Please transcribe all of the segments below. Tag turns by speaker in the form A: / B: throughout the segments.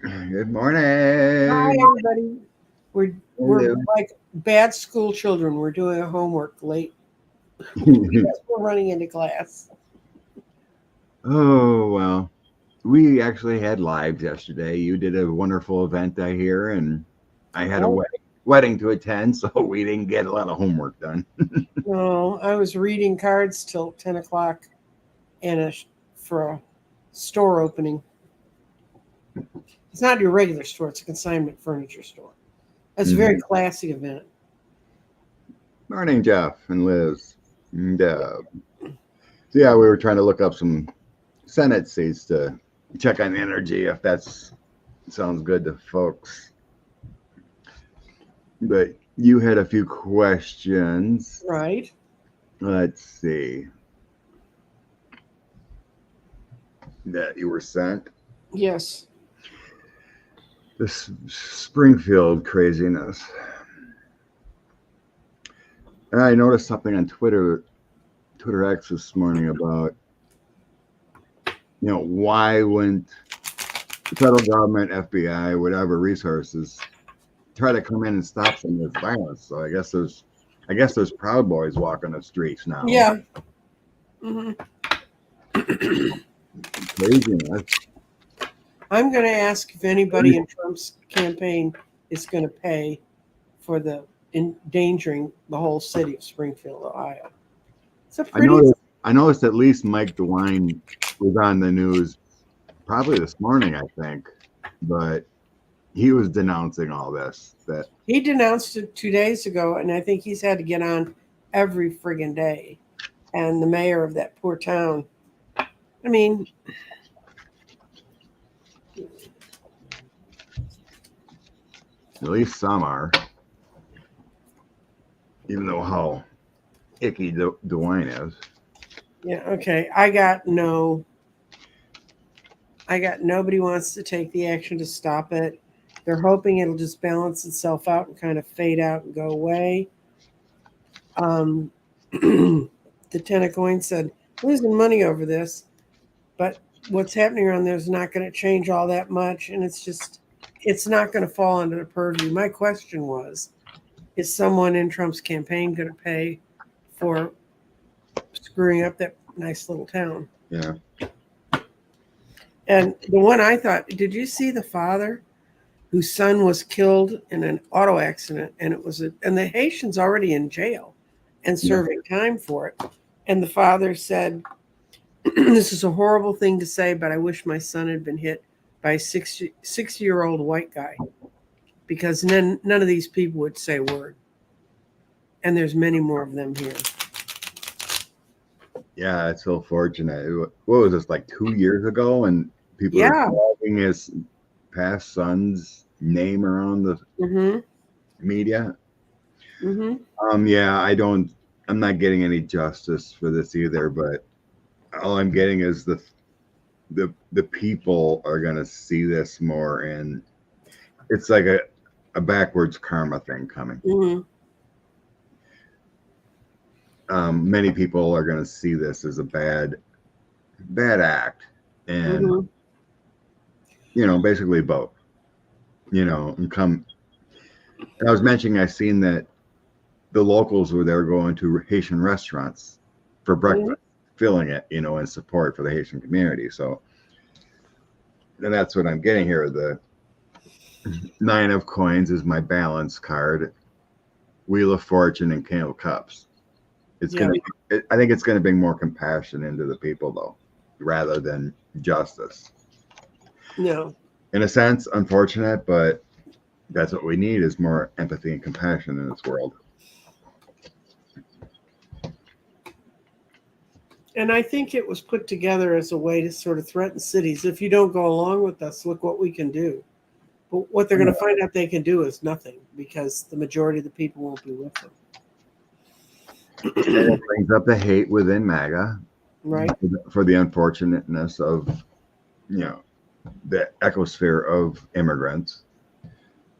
A: Good
B: Hi,
A: morning.
B: everybody. We're
A: Hello.
B: like bad school children. We're doing a homework late because we're running into class.
A: Oh, well, we actually had lives yesterday. You did a wonderful event, I hear, and I had a
B: Oh
A: wedding to attend, so we didn't get a lot of homework done.
B: no, I was reading cards till 10 o'clock in for a store opening. It's not your regular store; it's a consignment furniture store. It's a very
A: Mhm.
B: classy event.
A: Morning, Jeff and Liz. And, so yeah, we were trying to look up some Senate seats to check on energy if that's sounds good to folks. But you had a few questions.
B: Right?
A: Let's see that you were sent.
B: Yes.
A: This Springfield craziness. And I noticed something on Twitter X this morning about, why wouldn't the federal government, FBI, whatever resources try to come in and stop some of this violence? So I guess there's Proud Boys walking the streets now.
B: Yeah. hmm
A: Craziness.
B: I'm going to ask if anybody in Trump's campaign is going to pay for the endangering the whole city of Springfield, Ohio. It's a
A: I
B: pretty.
A: noticed I noticed at least Mike DeWine was on the news probably this morning, I think, but he was denouncing all this. That
B: He denounced it 2 days ago, and I think he's had to get on every friggin' day. And the mayor of that poor town. I mean,
A: at least some are, even though how icky DeWine is.
B: yeah, okay. I got nobody wants to take the action to stop it. They're hoping it'll just balance itself out and kind of fade out and go away. Um, the Tennecoin said losing money over this, but what's happening around there is not going to change all that much, and it's not going to fall under the purview. My question was, is someone in Trump's campaign going to pay for screwing up that nice little town?
A: Yeah.
B: And the one I thought, did you see the father whose son was killed in an auto accident, and and the Haitian's already in jail and
A: Yeah.
B: serving time for it, and the father said, "This is a horrible thing to say, but I wish my son had been hit by a 60-year-old white guy, because none of these people would say a word, and there's many more of them here."
A: Yeah, it's so fortunate. What was this, like 2 years ago? And people are
B: Yeah.
A: dragging his past son's name around the
B: Mm-hmm.
A: media.
B: Mm-hmm.
A: Yeah, I'm not getting any justice for this either, but all I'm getting is the people are gonna see this more, and it's like a backwards karma thing coming.
B: Mm-hmm.
A: Many people are gonna see this as a bad act, and
B: Mm-hmm.
A: basically vote. And come. And I was mentioning I seen that the locals were there going to Haitian restaurants for
B: Mm-hmm.
A: breakfast, filling it, in support for the Haitian community. So, and that's what I'm getting here. The nine of coins is my balance card, wheel of fortune, and king of cups. It's
B: Yeah.
A: gonna. I think it's gonna bring more compassion into the people, though, rather than justice.
B: No.
A: In a sense, unfortunate, but that's what we need is more empathy and compassion in this world.
B: And I think it was put together as a way to sort of threaten cities. If you don't go along with us, look what we can do. But what they're going to find out they can do is nothing, because the majority of the people won't be with
A: And it
B: them.
A: brings up the hate within MAGA
B: Right?
A: for the unfortunateness of you know the ecosphere of immigrants.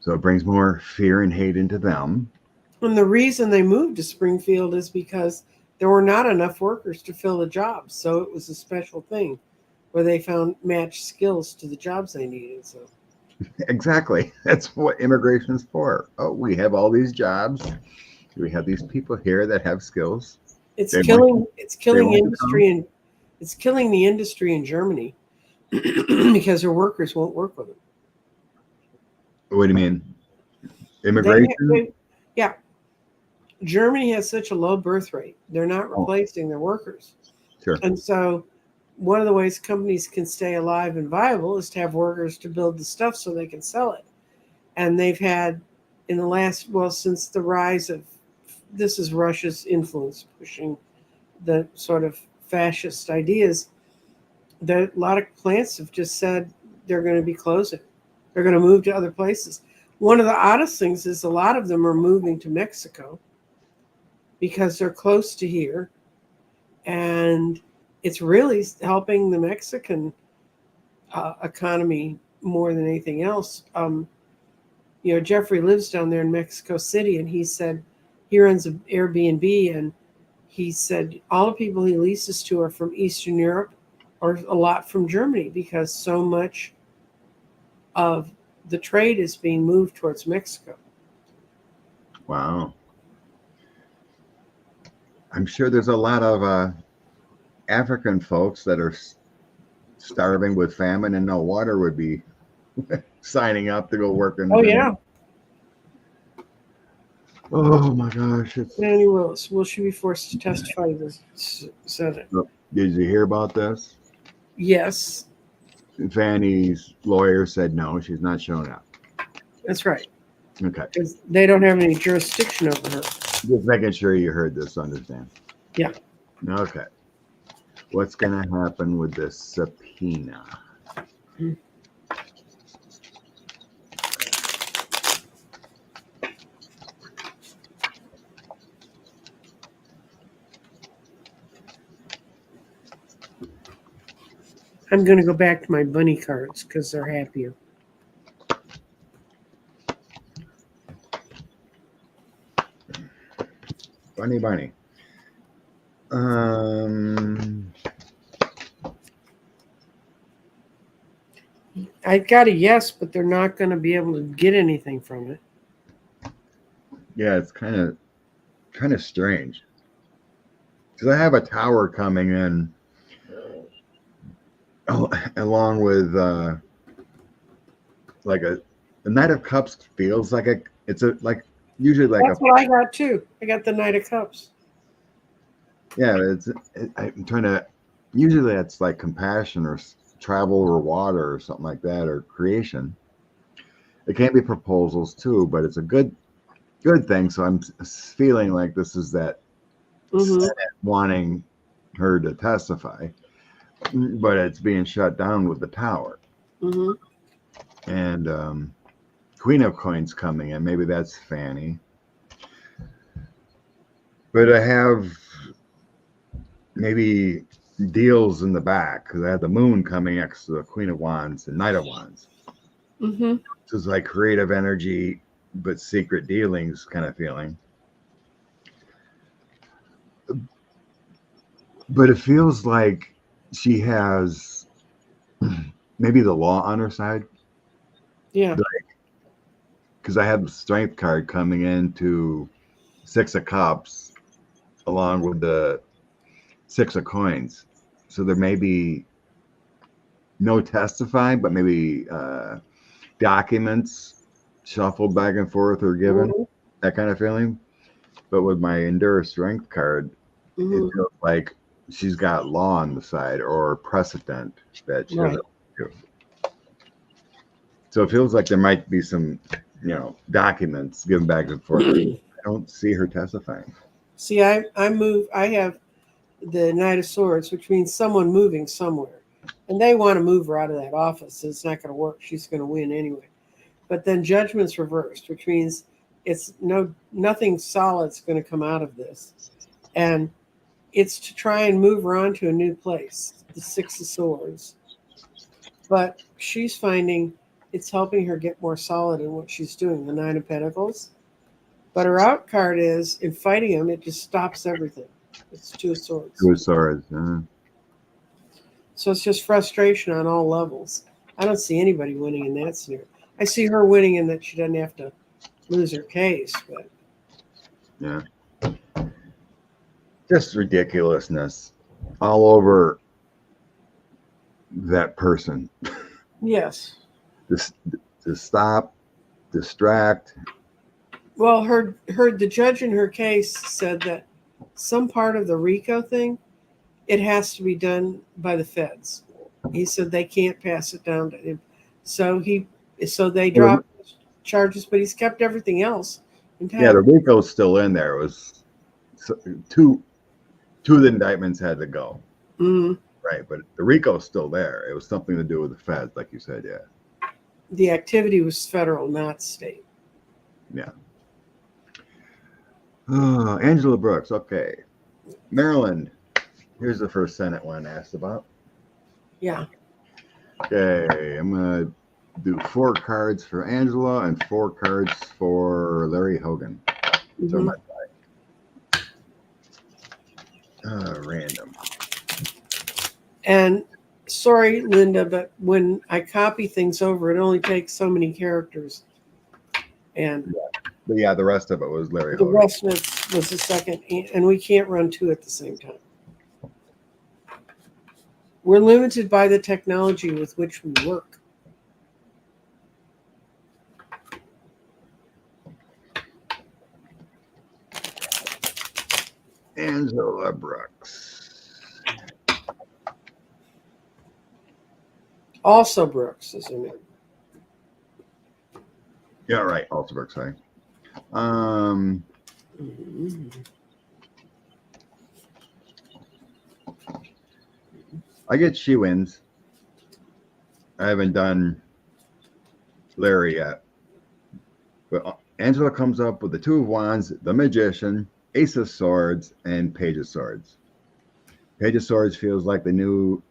A: So it brings more fear and hate into them.
B: And the reason they moved to Springfield is because there were not enough workers to fill the jobs. So it was a special thing where they found matched skills to the jobs they needed. So
A: Exactly. That's what immigration is for. Oh, we have all these jobs. We have these people here that have skills.
B: It's
A: They want
B: killing. It's
A: they
B: killing
A: want to come.
B: industry, and it's killing the industry in Germany because their workers won't work with them.
A: What do you mean?
B: They,
A: Immigration?
B: they yeah, Germany has such a low birth rate. They're not
A: Oh,
B: replacing their workers.
A: sure.
B: And so one of the ways companies can stay alive and viable is to have workers to build the stuff so they can sell it. And they've had in the last, well, since the rise of, this is Russia's influence pushing the sort of fascist ideas, that a lot of plants have just said they're going to be closing. They're going to move to other places. One of the oddest things is a lot of them are moving to Mexico because they're close to here, and it's really helping the Mexican economy more than anything else. Jeffrey lives down there in Mexico City, and he said he runs an Airbnb, and he said all the people he leases to are from Eastern Europe or a lot from Germany because so much of the trade is being moved towards Mexico.
A: Wow. I'm sure there's a lot of African folks that are starving with famine and no water would be signing up to go work in.
B: Oh, yeah.
A: Oh my gosh.
B: Fani Willis, will she be forced to testify to the Senate?
A: Did you hear about this?
B: Yes,
A: Fanny's lawyer said no, she's not showing up.
B: that's right.
A: Okay.
B: Because they don't have any jurisdiction over her.
A: Just making sure you heard this, understand.
B: Yeah.
A: Okay. What's going to happen with this subpoena?
B: I'm going to go back to my bunny cards because they're happier.
A: Bunny.
B: I got a yes, but they're not going to be able to get anything from it.
A: Yeah, it's kind of strange. Because I have a tower coming in along with like the Knight of Cups feels like usually
B: That's what I got too. I got the Knight of Cups.
A: Yeah, I'm trying to. Usually, it's like compassion or travel or water or something like that or creation. It can be proposals too, but it's a good thing. So I'm feeling like this is that Senate wanting her to testify, but it's being shut down with the tower. And Queen of Coins coming in. Maybe that's Fanny. But I have maybe deals in the back because I have the Moon coming next to the Queen of Wands and Knight of Wands. So it's like creative energy, but secret dealings kind of feeling. But it feels like she has maybe the law on her side.
B: Yeah.
A: Because I have the Strength card coming into Six of Cups along with the Six of Coins. So there may be no testifying, but maybe documents shuffled back and forth or given, that kind of feeling. But with my Endure Strength card, it feels like she's got law on the side or precedent that she doesn't do. So it feels like there might be some, documents given back and forth. I don't see her testifying.
B: See, I have the Knight of Swords, which means someone moving somewhere. And they want to move her out of that office. It's not going to work. She's going to win anyway. But then Judgment's reversed, which means it's nothing solid's going to come out of this. And it's to try and move her on to a new place, the Six of Swords. But she's finding it's helping her get more solid in what she's doing, the Nine of Pentacles. But her out card is, in fighting him, it just stops everything. It's Two of Swords.
A: Two of Swords.
B: So it's just frustration on all levels. I don't see anybody winning in that scenario. I see her winning in that she doesn't have to lose her case. But
A: Yeah. Just ridiculousness all over that person.
B: yes.
A: To stop, distract.
B: Well, the judge in her case said that some part of the RICO thing, it has to be done by the feds. He said they can't pass it down to him. So they dropped charges, but he's kept everything else intact.
A: Yeah, the RICO's still in there. It was two of the indictments had to go.
B: Mm-hmm.
A: Right, but the RICO's still there. It was something to do with the feds, like you said, yeah.
B: The activity was federal, not state.
A: Yeah. Angela Brooks, okay. Maryland. Here's the first Senate one asked about.
B: Yeah.
A: Okay, I'm going to do 4 cards for Angela and 4 cards for Larry Hogan.
B: Mm-hmm.
A: So random.
B: And sorry, Linda, but when I copy things over, it only takes so many characters. And
A: but yeah, the rest of it was Larry
B: the
A: Hogan.
B: rest of it was the second, and we can't run 2 at the same time. We're limited by the technology with which we work.
A: Angela Brooks.
B: Also Brooks, isn't it?
A: Yeah, right. Also Brooks, sorry. I get she wins. I haven't done Larry yet. But Angela comes up with the 2 of Wands, the Magician, Ace of Swords, and Page of Swords. Page of Swords feels like the new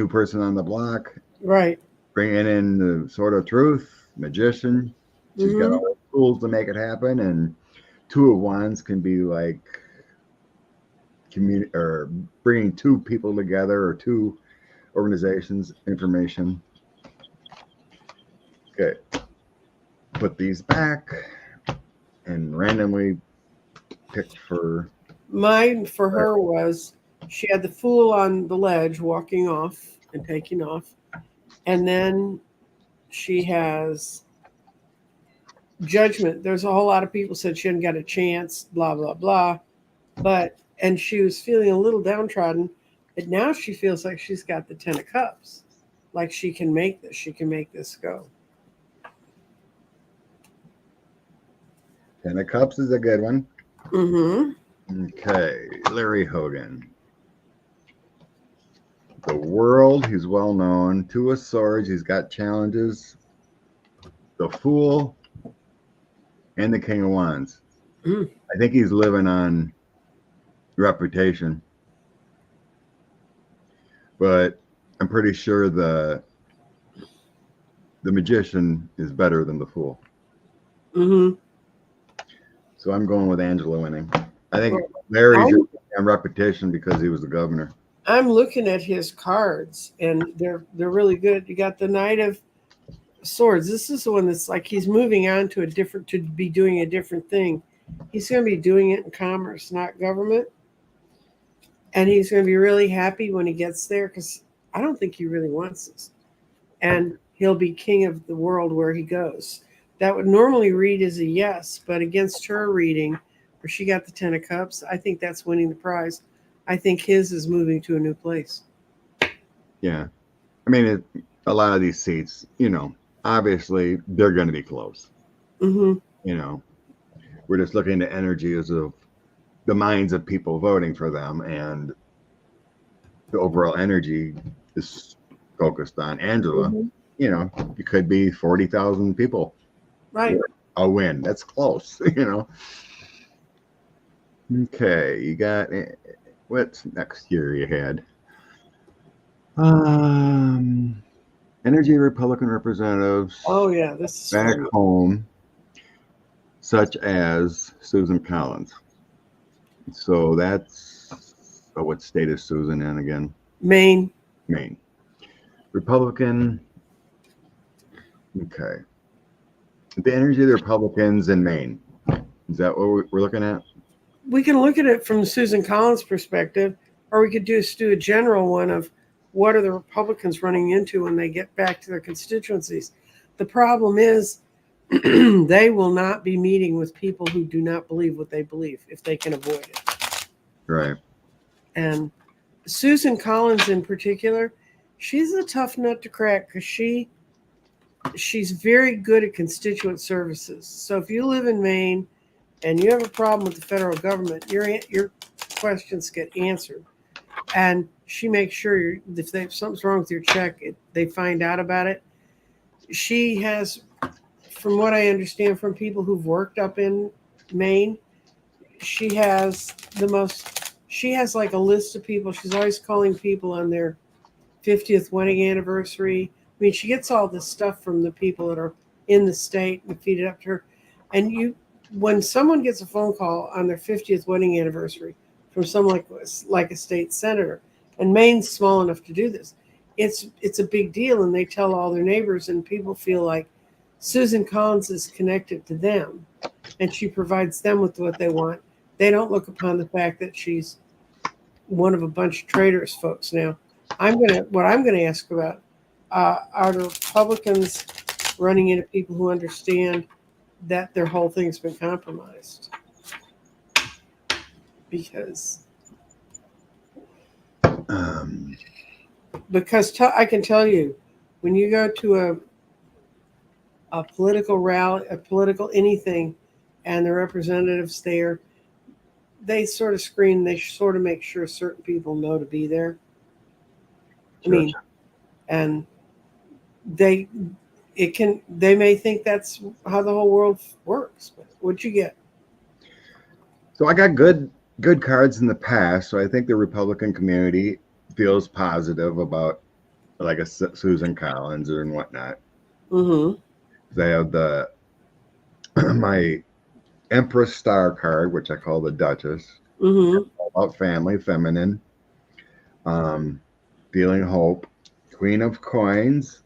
A: person on the block.
B: Right.
A: Bringing in the Sword of Truth, Magician. She's got all the tools to make it happen. And 2 of Wands can be like or bringing 2 people together or 2 organizations, information. Okay. Put these back and randomly pick for.
B: Mine for her was she had the Fool on the ledge walking off and taking off. And then she has Judgment. There's a whole lot of people said she hadn't got a chance, blah, blah, blah. And she was feeling a little downtrodden. But now she feels like she's got the 10 of Cups. Like she can make this. She can make this go.
A: 10 of Cups is a good one.
B: Mm-hmm.
A: Okay. Larry Hogan. The World, he's well known. 2 of Swords, he's got challenges. The Fool and the King of Wands. I think he's living on reputation. But I'm pretty sure the Magician is better than the Fool.
B: Mm-hmm.
A: So I'm going with Angela winning. I think Larry's on reputation because he was the governor.
B: I'm looking at his cards, and they're really good. You got the Knight of Swords. This is the one that's like he's moving on to be doing a different thing. He's going to be doing it in commerce, not government. And he's going to be really happy when he gets there because I don't think he really wants this. And he'll be king of the world where he goes. That would normally read as a yes, but against her reading, where she got the 10 of Cups, I think that's winning the prize. I think his is moving to a new place.
A: Yeah. I mean, a lot of these seats, obviously they're going to be close.
B: Mm-hmm.
A: We're just looking at energies of the minds of people voting for them, and the overall energy is focused on Angela.
B: Mm-hmm.
A: It could be 40,000 people.
B: Right.
A: A win. That's close, Okay, you got what's next year you had? Energy Republican representatives.
B: Oh yeah, this is
A: back
B: funny.
A: home, such as Susan Collins. So that's what state is Susan in again?
B: Maine.
A: Republican. Okay. The energy of the Republicans in Maine. Is that what we're looking at?
B: We can look at it from Susan Collins' perspective, or we could just do a general one of what are the Republicans running into when they get back to their constituencies. The problem is they will not be meeting with people who do not believe what they believe if they can avoid it.
A: Right.
B: And Susan Collins in particular, she's a tough nut to crack because she's very good at constituent services. So if you live in Maine and you have a problem with the federal government, your questions get answered. And she makes sure if something's wrong with your check, they find out about it. She has, from what I understand from people who've worked up in Maine, she has like a list of people. She's always calling people on their 50th wedding anniversary. I mean, she gets all this stuff from the people that are in the state and feed it up to her. And when someone gets a phone call on their 50th wedding anniversary from someone like a state senator, and Maine's small enough to do this, it's a big deal, and they tell all their neighbors, and people feel like Susan Collins is connected to them, and she provides them with what they want. They don't look upon the fact that she's one of a bunch of traitors, folks. Now, what I'm gonna ask about are the Republicans running into people who understand that their whole thing's been compromised, because I can tell you, when you go to a political rally, a political anything, and the representatives there, they sort of screen, they sort of make sure certain people know to be there. I mean, and they may think that's how the whole world works, but what'd you get?
A: So I got good cards in the past, so I think the Republican community feels positive about like a Susan Collins and whatnot.
B: Mm-hmm.
A: They have my Empress Star card, which I call the Duchess.
B: Mm-hmm.
A: About family, feminine, feeling hope. Queen of Coins.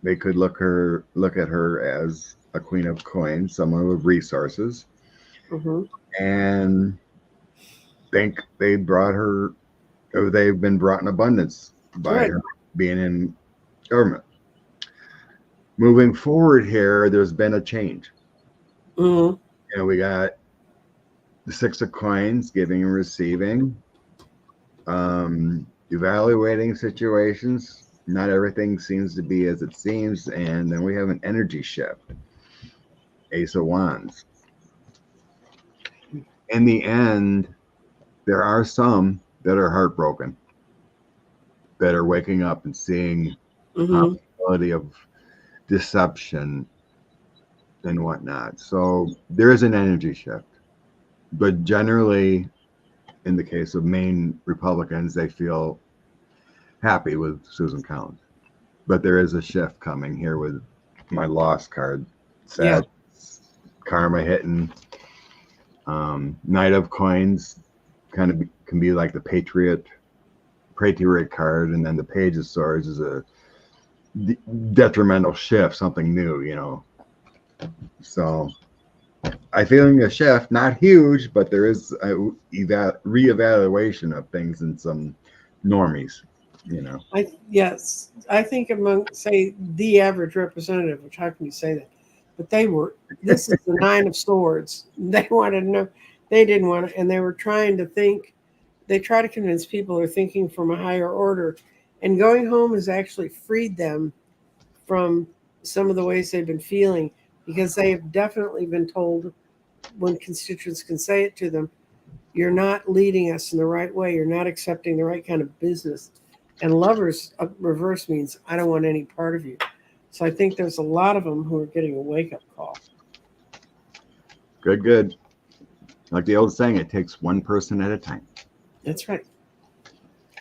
A: They could look at her as a Queen of Coins, someone with resources,
B: Mm-hmm.
A: and think they've been brought in abundance by her being in government. Moving forward here, there's been a change.
B: Mm-hmm.
A: We got the Six of Coins, giving and receiving, evaluating situations. Not everything seems to be as it seems, and then we have an energy shift. Ace of Wands. In the end, there are some that are heartbroken, that are waking up and seeing the possibility of deception and whatnot. So there is an energy shift. But generally, in the case of Maine Republicans, they feel happy with Susan Collins. But there is a shift coming here with my Lost card. Sad. Karma hitting. Knight of Coins kind of can be like the patriot card, and then the Page of Swords is a detrimental shift, something new, So I feeling a shift, not huge, but there is a reevaluation of things in some normies,
B: I think among, say, the average representative, which how can you say that? But this is the Nine of Swords. They wanted to know, they didn't want to, and they were trying to think, they try to convince people they're thinking from a higher order, and going home has actually freed them from some of the ways they've been feeling, because they have definitely been told, when constituents can say it to them, you're not leading us in the right way, you're not accepting the right kind of business. And Lovers reverse means I don't want any part of you. So I think there's a lot of them who are getting a wake-up call.
A: Good. Like the old saying, it takes one person at a time.
B: That's right.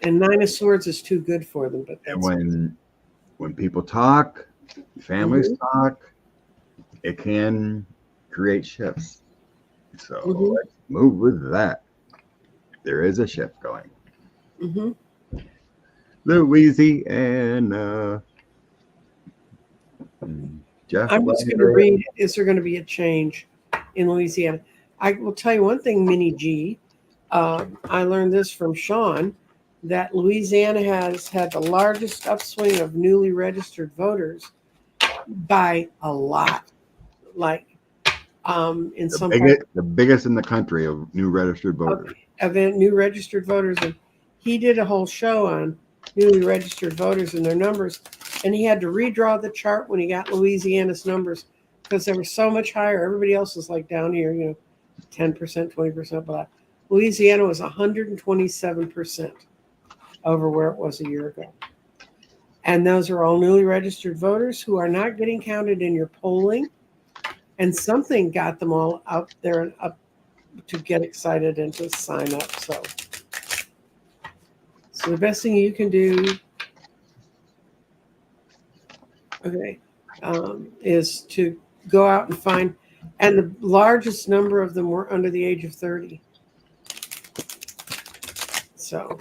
B: And Nine of Swords is too good for them. But that's
A: when people talk, families talk, it can create shifts. So let's move with that. There is a shift going. Louisiana. Jeff,
B: I'm just going to read, is there going to be a change in Louisiana? I will tell you one thing, Mini G. I learned this from Sean, that Louisiana has had the largest upswing of newly registered voters by a lot. Like in some parts,
A: the biggest in the country of new registered voters.
B: Event new registered voters, and he did a whole show on newly registered voters and their numbers, and he had to redraw the chart when he got Louisiana's numbers because they were so much higher. Everybody else was like down here, 10%, 20%, blah. Louisiana was 127% over where it was a year ago. And those are all newly registered voters who are not getting counted in your polling. And something got them all out there and up to get excited and to sign up. So the best thing you can do, is to go out and find, and the largest number of them were under the age of 30. So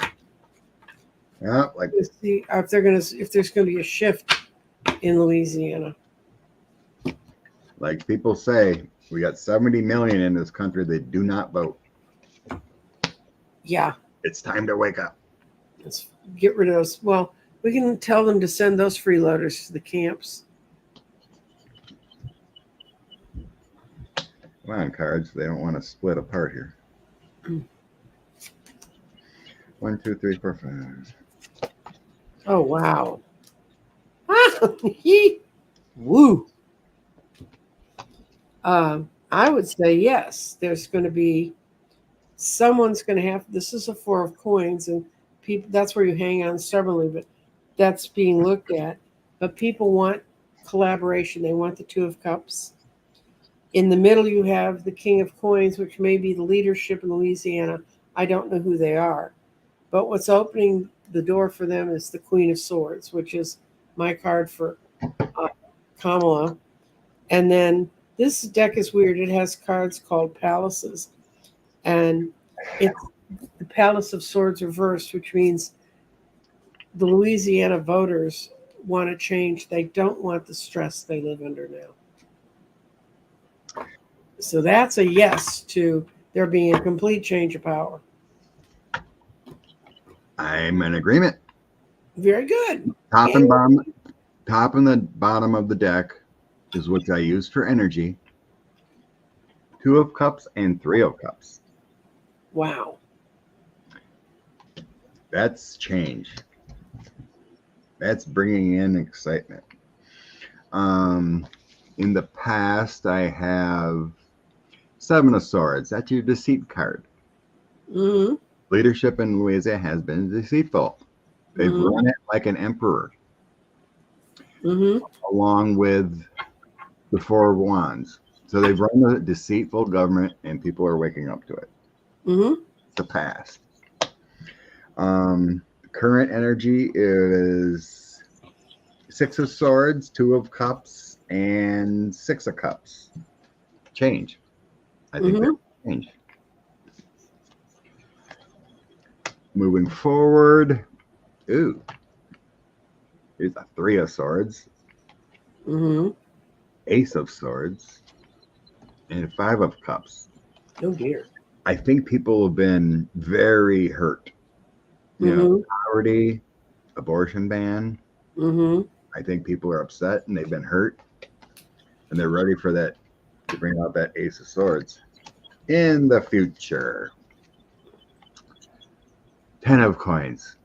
A: Yeah, like
B: see if there's going to be a shift in Louisiana.
A: Like people say, we got 70 million in this country that do not vote.
B: Yeah.
A: It's time to wake up.
B: Let's get rid of those. Well, we can tell them to send those freeloaders to the camps.
A: Come on, cards. They don't want to split apart here. 1, 2, 3, 4, 5.
B: Oh, wow. Woo. I would say yes. There's going to be someone's going to have. This is a 4 of coins, and people. That's where you hang on stubbornly, but that's being looked at. But people want collaboration. They want the 2 of cups. In the middle, you have the King of Coins, which may be the leadership in Louisiana. I don't know who they are, but what's opening the door for them is the Queen of Swords, which is my card for Kamala, and then. This deck is weird. It has cards called palaces, and it's the Palace of Swords reversed, which means the Louisiana voters want to change. They don't want the stress they live under now. So that's a yes to there being a complete change of power.
A: I'm in agreement.
B: Very good.
A: Top and the bottom of the deck is what I use for energy. 2 of cups and 3 of cups.
B: Wow.
A: That's change. That's bringing in excitement. In the past, I have 7 of Swords. That's your deceit card.
B: Mm-hmm.
A: Leadership in Louisiana has been deceitful. They've run it like an emperor. Mm-hmm. Along with the 4 of Wands. So they've run the deceitful government and people are waking up to it. Mm-hmm. It's the past. Current energy is 6 of Swords, 2 of Cups, and 6 of Cups. Change. I think that's change. Moving forward. Ooh. Here's a 3 of Swords. Mm-hmm. Ace of Swords. And 5 of Cups.
B: Oh, dear.
A: I think people have been very hurt. You know, poverty, abortion ban. I think people are upset and they've been hurt. And they're ready for that, to bring out that Ace of Swords. In the future. 10 of Coins.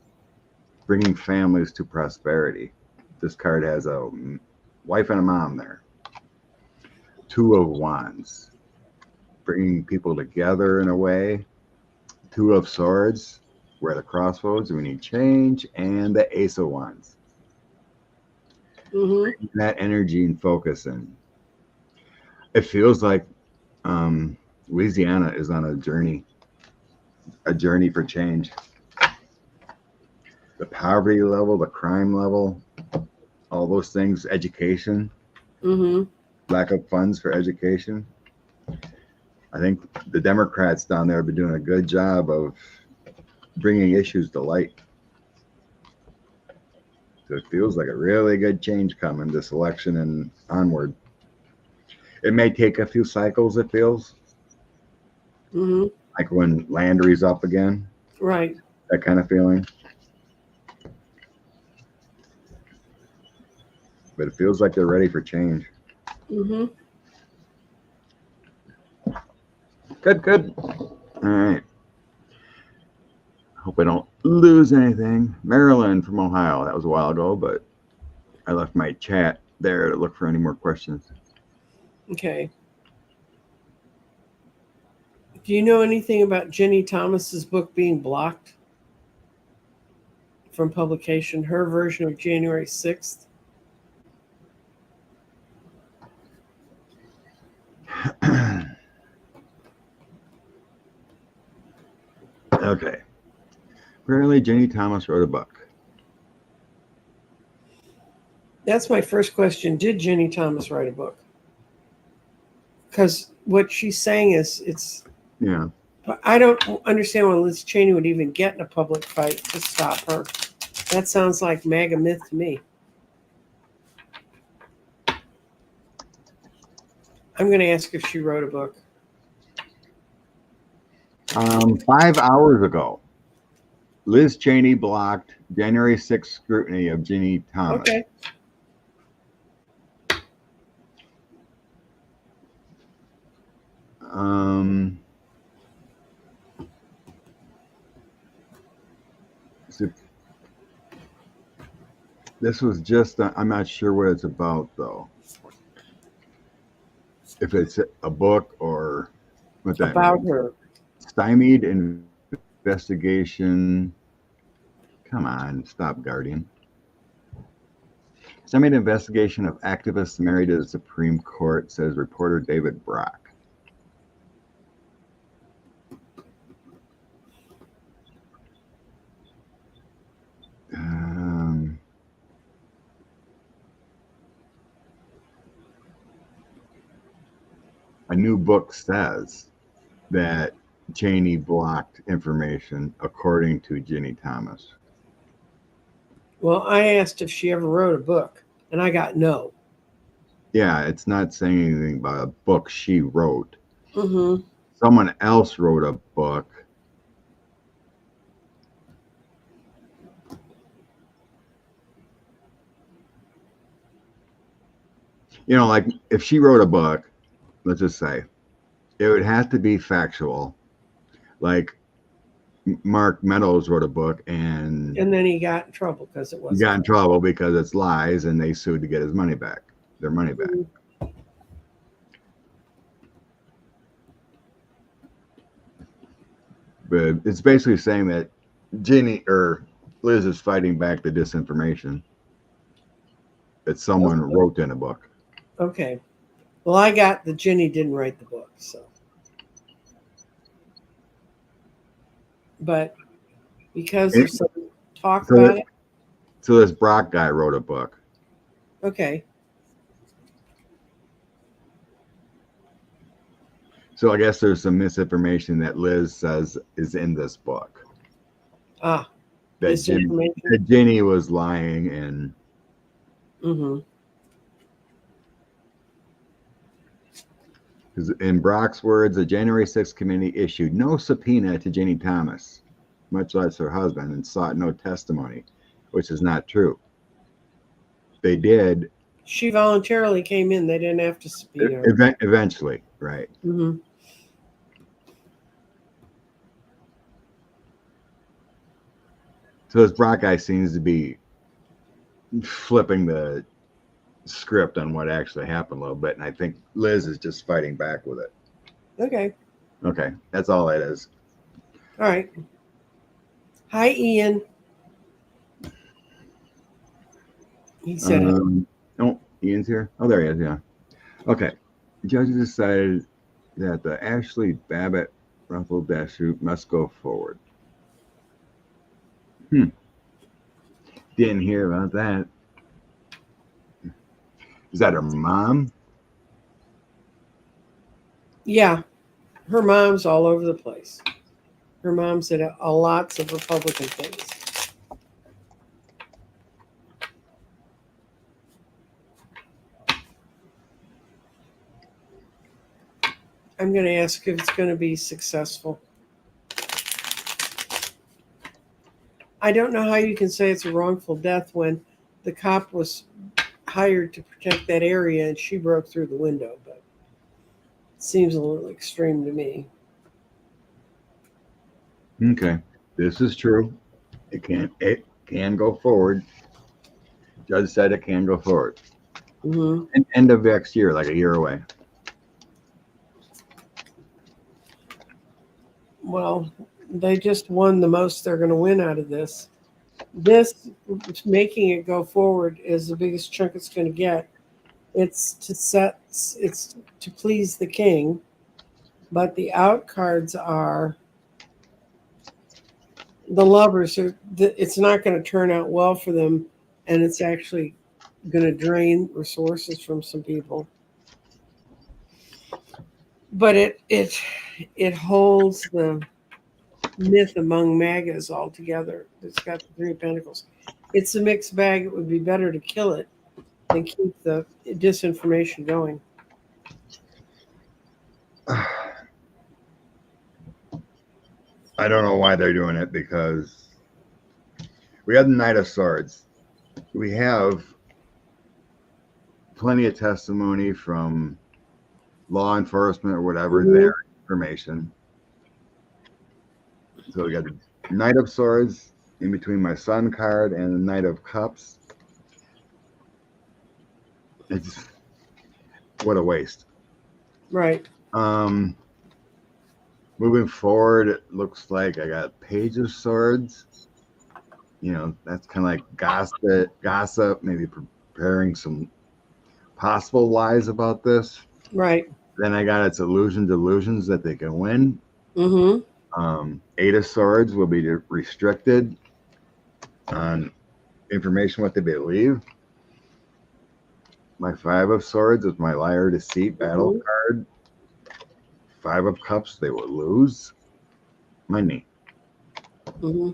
A: Bringing families to prosperity. This card has a wife and a mom there. 2 of Wands. Bringing people together in a way. 2 of Swords. We're at a crossroads and we need change. And the Ace of Wands. Bringing that energy and focus in. It feels like Louisiana is on a journey for change. The poverty level, the crime level, all those things, education, lack of funds for education. I think the Democrats down there have been doing a good job of bringing issues to light. It feels like a really good change coming this election and onward. It may take a few cycles, it feels.
B: Mm-hmm.
A: Like when Landry's up again.
B: Right.
A: That kind of feeling. But it feels like they're ready for change.
B: Mm-hmm.
A: Good. All right. Hope I don't lose anything. Marilyn from Ohio. That was a while ago, but I left my chat there to look for any more questions.
B: Okay. Do you know anything about Jenny Thomas's book being blocked from publication? Her version of January 6th?
A: Okay. Apparently, Jenny Thomas wrote a book.
B: That's my first question. Did Jenny Thomas write a book? Because what she's saying is it's...
A: Yeah.
B: I don't understand why Liz Cheney would even get in a public fight to stop her. That sounds like MAGA myth to me. I'm going to ask if she wrote a book.
A: 5 hours ago, Liz Cheney blocked January 6th scrutiny of Jenny Thomas.
B: Okay.
A: This was just, I'm not sure what it's about, though. If it's a book or what that
B: About
A: means.
B: her.
A: Stymied investigation. Come on, stop, Guardian. Stymied investigation of activists married to the Supreme Court, says reporter David Brock. A new book says that Cheney blocked information according to Jenny Thomas.
B: Well, I asked if she ever wrote a book, and I got no.
A: Yeah, it's not saying anything about a book she wrote.
B: Mm-hmm.
A: Someone else wrote a book. You know, like if she wrote a book, let's just say, it would have to be factual. Like Mark Meadows wrote a book and
B: then he got in trouble because it wasn't.
A: He got in trouble because it's lies, and they sued to get his money back, their money back. Mm-hmm. But it's basically saying that Jenny or Liz is fighting back the disinformation that someone wrote in a book.
B: Okay. Well, I got that Jenny didn't write the book, so. But because there's some talk about it.
A: So this Brock guy wrote a book.
B: Okay.
A: So I guess there's some misinformation that Liz says is in this book. That Jenny was lying and.
B: Mm-hmm.
A: In Brock's words, the January 6th committee issued no subpoena to Jenny Thomas, much less her husband, and sought no testimony, which is not true. They did.
B: She voluntarily came in. They didn't have to subpoena
A: her. Eventually, right.
B: Mm-hmm.
A: So this Brock guy seems to be flipping the script on what actually happened a little bit, and I think Liz is just fighting back with it. Okay, that's all that is.
B: All right. Hi, Ian. He said
A: oh, Ian's here. Oh, there he is. Yeah. Okay. The judges decided that the Ashley Babbitt Russell death suit must go forward. Didn't hear about that. Is that her mom?
B: Yeah. Her mom's all over the place. Her mom's at lots of Republican things. I'm going to ask if it's going to be successful. I don't know how you can say it's a wrongful death when the cop was hired to protect that area and she broke through the window, but it seems a little extreme to me.
A: Okay, this is true. It can go forward. Judge said it can go forward.
B: Mm-hmm.
A: End of next year, like a year away.
B: Well, they just won the most they're going to win out of this. This, making it go forward, is the biggest chunk it's going to get. It's to please the king, but the out cards are the lovers. It's not going to turn out well for them, and it's actually going to drain resources from some people. But it holds the myth among MAGAs all together. It's got the Three of Pentacles. It's a mixed bag. It would be better to kill it than keep the disinformation going.
A: I don't know why they're doing it, because we have the Knight of Swords. We have plenty of testimony from law enforcement or whatever, their information. So we got the Knight of Swords in between my Sun card and the Knight of Cups. It's what a waste.
B: Right.
A: Moving forward, it looks like I got Page of Swords. You know, that's kind of like gossip, maybe preparing some possible lies about this.
B: Right.
A: Then I got its delusions that they can win.
B: Mm-hmm.
A: 8 of Swords will be restricted on information what they believe. My 5 of Swords is my liar, deceit, battle card. 5 of Cups, they will lose. My knee.
B: Mm-hmm.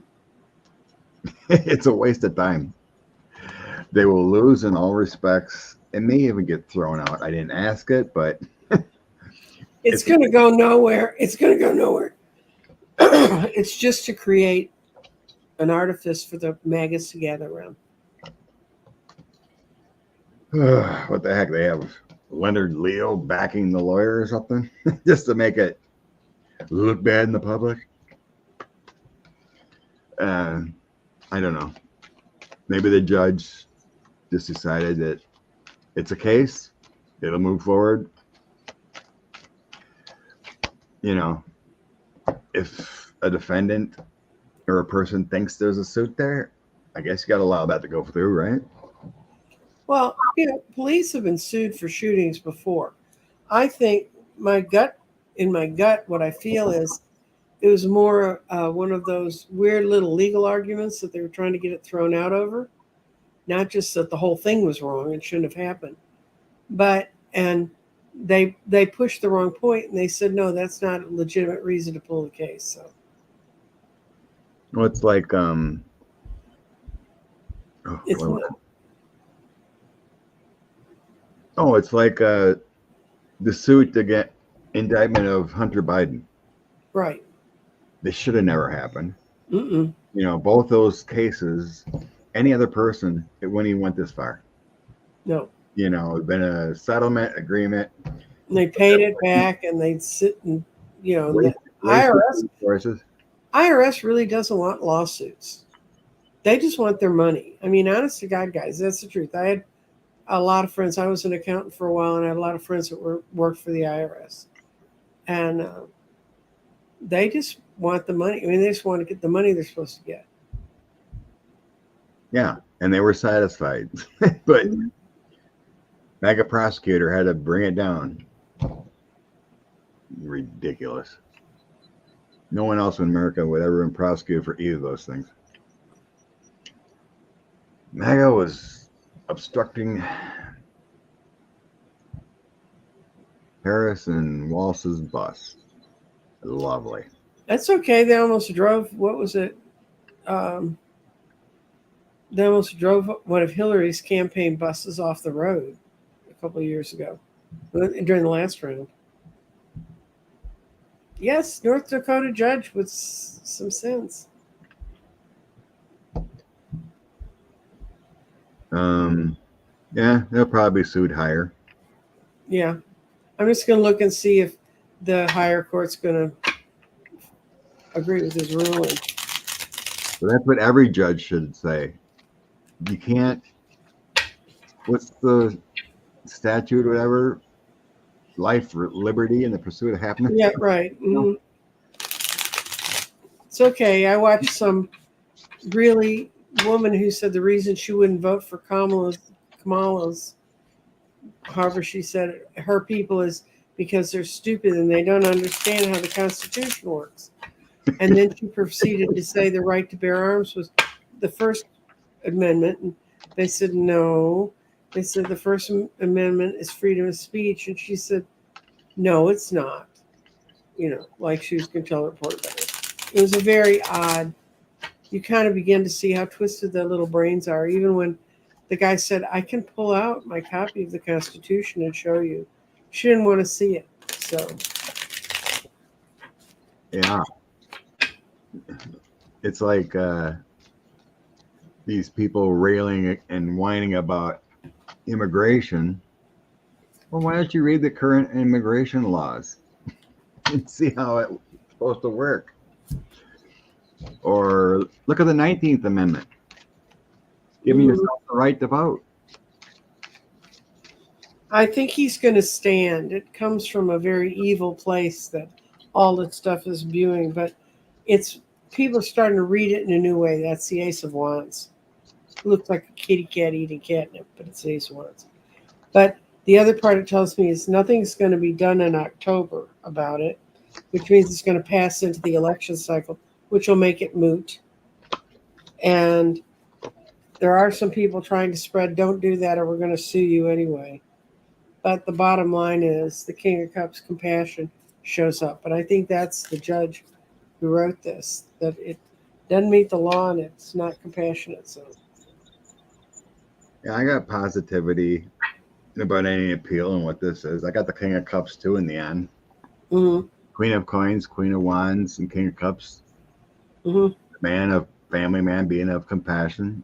A: It's a waste of time. They will lose in all respects. It may even get thrown out. I didn't ask it, but
B: it's going to go nowhere. It's going to go nowhere. It's just to create an artifice for the MAGAs to gather around.
A: What the heck? They have Leonard Leo backing the lawyer or something just to make it look bad in the public. I don't know. Maybe the judge just decided that it's a case. It'll move forward. You know, if a defendant or a person thinks there's a suit there, I guess you got to allow that to go through, right?
B: Well, police have been sued for shootings before. I think in my gut, what I feel is it was more one of those weird little legal arguments that they were trying to get it thrown out over. Not just that the whole thing was wrong and shouldn't have happened, and they pushed the wrong point and they said, no, that's not a legitimate reason to pull the case. So,
A: well, it's like it's like the suit to get indictment of Hunter Biden.
B: Right.
A: This should have never happened.
B: Mm-mm.
A: You know, both those cases, any other person, it wouldn't even went this far.
B: No.
A: You know, it'd been a settlement agreement.
B: And they paid it back, and they'd sit and, the IRS really doesn't want lawsuits. They just want their money. I mean, honest to God, guys, that's the truth. I had a lot of friends. I was an accountant for a while, and I had a lot of friends that worked for the IRS. And they just want the money. I mean, they just want to get the money they're supposed to get.
A: Yeah, and they were satisfied. But MAGA prosecutor had to bring it down. Ridiculous. No one else in America would ever been prosecuted for either of those things. MAGA was obstructing Harris and Walsh's bus. Lovely.
B: That's okay. They almost drove, what was it? They almost drove one of Hillary's campaign buses off the road a couple of years ago during the last round. Yes, North Dakota judge with some sense.
A: Yeah, they'll probably be sued higher.
B: Yeah. I'm just going to look and see if the higher court's going to agree with his ruling.
A: So that's what every judge should say. You can't. What's the statute or whatever? Life, liberty, and the pursuit of happiness.
B: Yeah, right. Mm-hmm. It's okay. I watched some really woman who said the reason she wouldn't vote for Kamala's, however she said it, her people is because they're stupid and they don't understand how the Constitution works. And then she proceeded to say the right to bear arms was the First Amendment. And they said, no. They said the First Amendment is freedom of speech. And she said, no, it's not. You know, like she was going to tell a report about it. It was a very odd, you kind of begin to see how twisted their little brains are. Even when the guy said, I can pull out my copy of the Constitution and show you. She didn't want to see it. So,
A: Yeah. It's like these people railing and whining about immigration. Well, why don't you read the current immigration laws and see how it's supposed to work? Or look at the 19th Amendment. Giving yourself the right to vote.
B: I think he's going to stand. It comes from a very evil place that all that stuff is viewing, but it's people are starting to read it in a new way. That's the Ace of Wands. It looks like a kitty cat eating catnip, but it's the Ace of Wands. But the other part it tells me is nothing's going to be done in October about it, which means it's going to pass into the election cycle, which will make it moot. And there are some people trying to spread, don't do that or we're going to sue you anyway. But the bottom line is the King of Cups compassion shows up. But I think that's the judge who wrote this, that it doesn't meet the law and it's not compassionate. So
A: yeah, I got positivity about any appeal and what this is. I got the King of Cups too in the end.
B: Mm-hmm.
A: Queen of Coins, Queen of Wands, and King of Cups.
B: Mm-hmm.
A: Man of family, man being of compassion.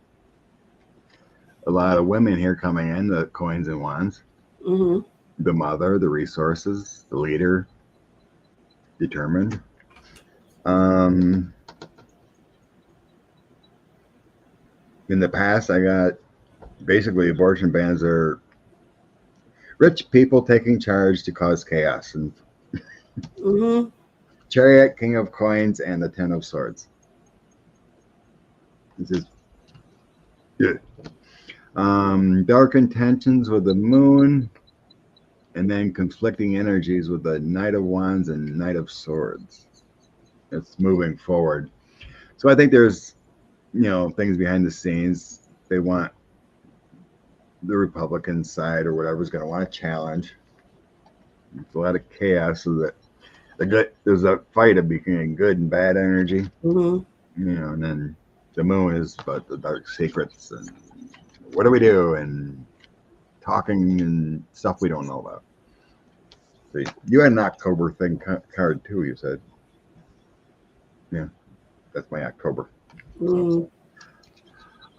A: A lot of women here coming in, the Coins and Wands.
B: Mm-hmm.
A: The mother, the resources, the leader, determined. In the past, I got basically abortion bans are rich people taking charge to cause chaos. And
B: Mm-hmm.
A: Chariot, King of Coins, and the Ten of Swords. This is good. Dark intentions with the Moon, and then conflicting energies with the Knight of Wands and Knight of Swords. It's moving forward. So I think there's, things behind the scenes. They want the Republican side or whatever is going to want to challenge. It's a lot of chaos, so that there's a fight of between good and bad energy.
B: Mm-hmm.
A: And then the Moon is about the dark secrets and what do we do and talking and stuff we don't know about. So you had an October thing card too, you said. Yeah, that's my October.
B: Mm-hmm.
A: So.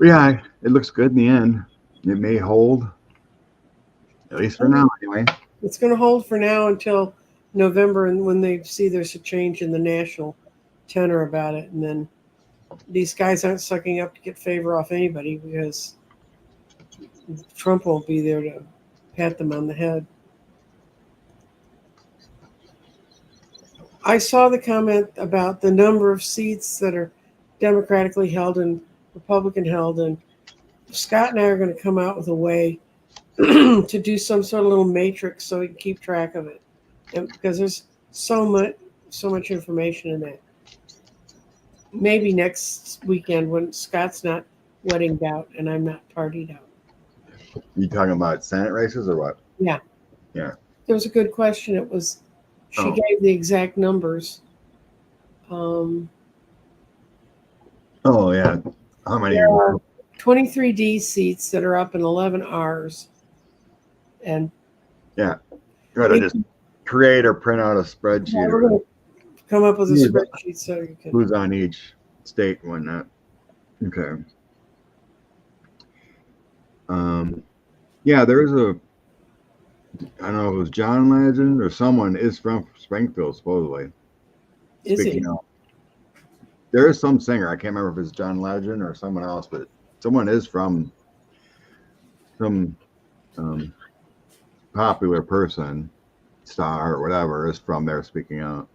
A: Yeah, it looks good in the end. It may hold, at least for now anyway.
B: It's going to hold for now until November, and when they see there's a change in the national tenor about it, and then these guys aren't sucking up to get favor off anybody because Trump won't be there to pat them on the head. I saw the comment about the number of seats that are democratically held and Republican held, and Scott and I are going to come out with a way to do some sort of little matrix so we can keep track of it, and because there's so much information in that. Maybe next weekend when Scott's not weddinged out and I'm not partied out.
A: You talking about Senate races or what?
B: Yeah.
A: Yeah.
B: There was a good question. It was, she gave the exact numbers.
A: Oh, yeah. How many?
B: There are 23 D seats that are up and 11 R's. And
A: yeah. You got to just create or print out a spreadsheet.
B: come up with a
A: Yeah.
B: spreadsheet so you can.
A: Who's on each state and whatnot. Okay. Yeah, there's I don't know if it was John Legend or someone is from Springfield, supposedly.
B: Is he?
A: Speaking out. There is some singer. I can't remember if it's John Legend or someone else, but someone is from some popular person, star or whatever, is from there speaking out.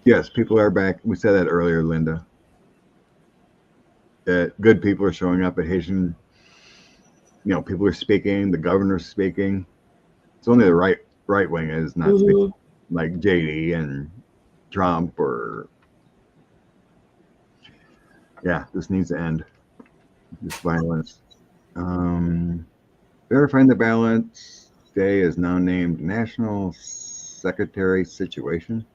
A: Yes, people are back. We said that earlier, Linda. That good people are showing up at Haitian. People are speaking. The governor's speaking. It's only the right wing is not speaking, like JD and Trump or. Yeah, this needs to end. This violence. Verifying the balance day is now named National Secretary Situation.